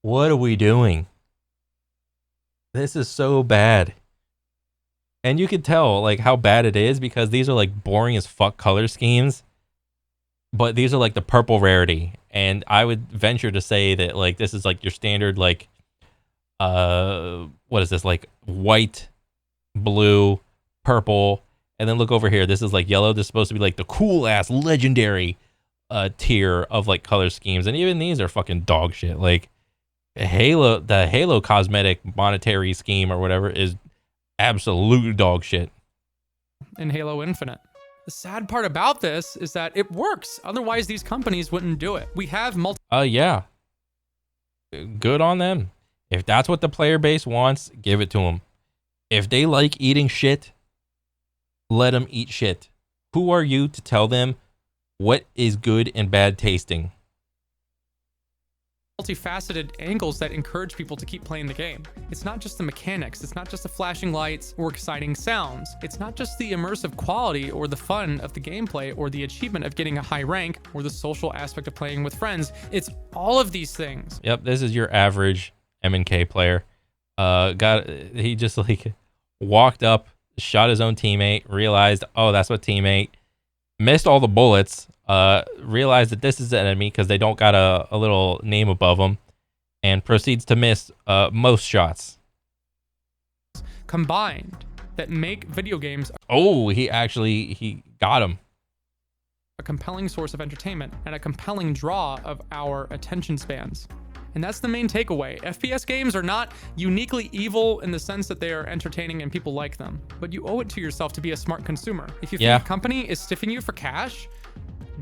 what are we doing? This is so bad. And you can tell like how bad it is because these are like boring as fuck color schemes, but these are like the purple rarity. And I would venture to say that like this is like your standard like what is this, like white, blue, purple, and then look over here. This is like yellow. This is supposed to be like the cool ass legendary tier of like color schemes, and even these are fucking dog shit. Like Halo, the Halo cosmetic monetary scheme or whatever is absolute dog shit. In Halo Infinite. The sad part about this is that it works. Otherwise, these companies wouldn't do it. We have yeah. Good on them. If that's what the player base wants, give it to them. If they like eating shit, let them eat shit. Who are you to tell them what is good and bad tasting? Multifaceted angles that encourage people to keep playing the game. It's not just the mechanics, it's not just the flashing lights or exciting sounds. It's not just the immersive quality or the fun of the gameplay or the achievement of getting a high rank or the social aspect of playing with friends. It's all of these things. Yep, this is your average M&K player. He just like walked up, shot his own teammate, realized, oh, that's what teammate, missed all the bullets, realized that this is an enemy because they don't got a little name above them, and proceeds to miss most shots. Combined that make video games. Oh, he got him. A compelling source of entertainment and a compelling draw of our attention spans. And that's the main takeaway. FPS games are not uniquely evil in the sense that they are entertaining and people like them, but you owe it to yourself to be a smart consumer. If you think a company is stiffing you for cash,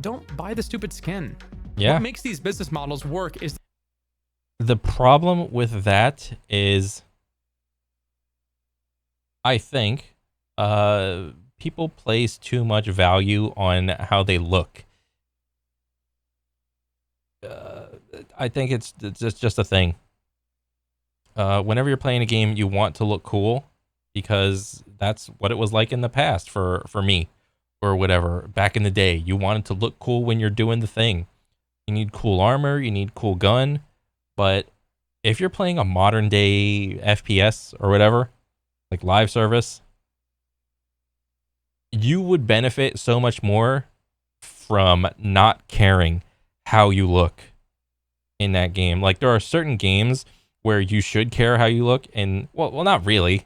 don't buy the stupid skin. What makes these business models work is... The problem with that is, I think, people place too much value on how they look. I think it's just a thing. Whenever you're playing a game, you want to look cool because that's what it was like in the past for me or whatever. Back in the day, you wanted to look cool when you're doing the thing. You need cool armor, you need cool gun, but if you're playing a modern day FPS or whatever, like live service, you would benefit so much more from not caring how you look in that game. Like there are certain games where you should care how you look, and well not really.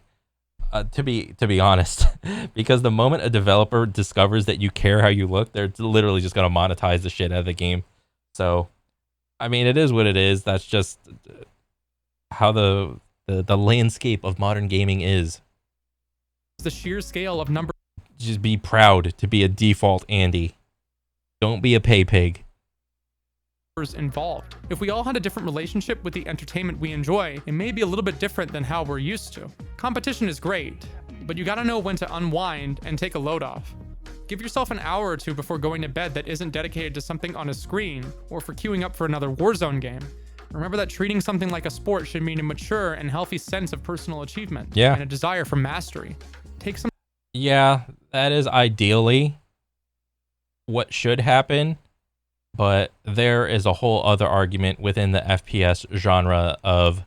to be honest, because the moment a developer discovers that you care how you look, they're literally just gonna monetize the shit out of the game. So, I mean, it is what it is. That's just how the landscape of modern gaming is. The sheer scale of numbers. Just be proud to be a default Andy. Don't be a pay pig. Involved. If we all had a different relationship with the entertainment we enjoy, it may be a little bit different than how we're used to. Competition is great, but you gotta know when to unwind and take a load off. Give yourself an hour or two before going to bed that isn't dedicated to something on a screen or for queuing up for another Warzone game. Remember that treating something like a sport should mean a mature and healthy sense of personal achievement and a desire for mastery. Take some. Yeah, that is ideally what should happen. But there is a whole other argument within the FPS genre of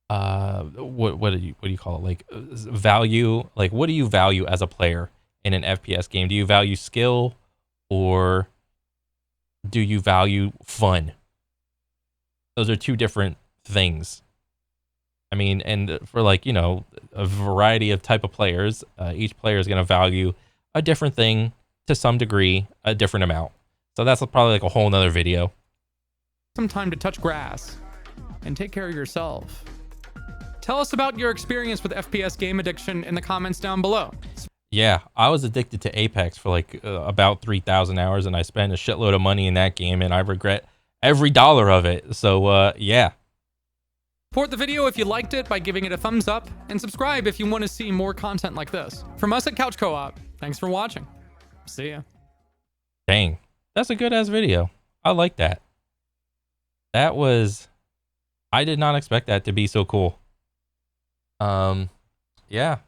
what do you call it, like value, like what do you value as a player in an FPS game? Do you value skill or do you value fun? Those are two different things. I mean, and for like, you know, a variety of type of players, each player is going to value a different thing to some degree, a different amount. So that's probably like a whole nother video. Some time to touch grass and take care of yourself. Tell us about your experience with FPS game addiction in the comments down below. Yeah, I was addicted to Apex for like about 3,000 hours, and I spent a shitload of money in that game, and I regret every dollar of it. So yeah. Support the video if you liked it by giving it a thumbs up, and subscribe if you want to see more content like this. From us at Couch Co-op, thanks for watching. See ya. Dang, that's a good ass video. I like that. That was, I did not expect that to be so cool. Yeah,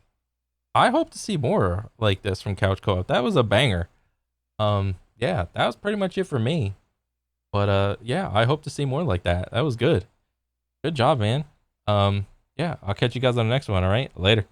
I hope to see more like this from Couch Co-op. That was a banger. Yeah, that was pretty much it for me. But yeah, I hope to see more like that. That was good. Good job, man. Yeah, I'll catch you guys on the next one. All right, later.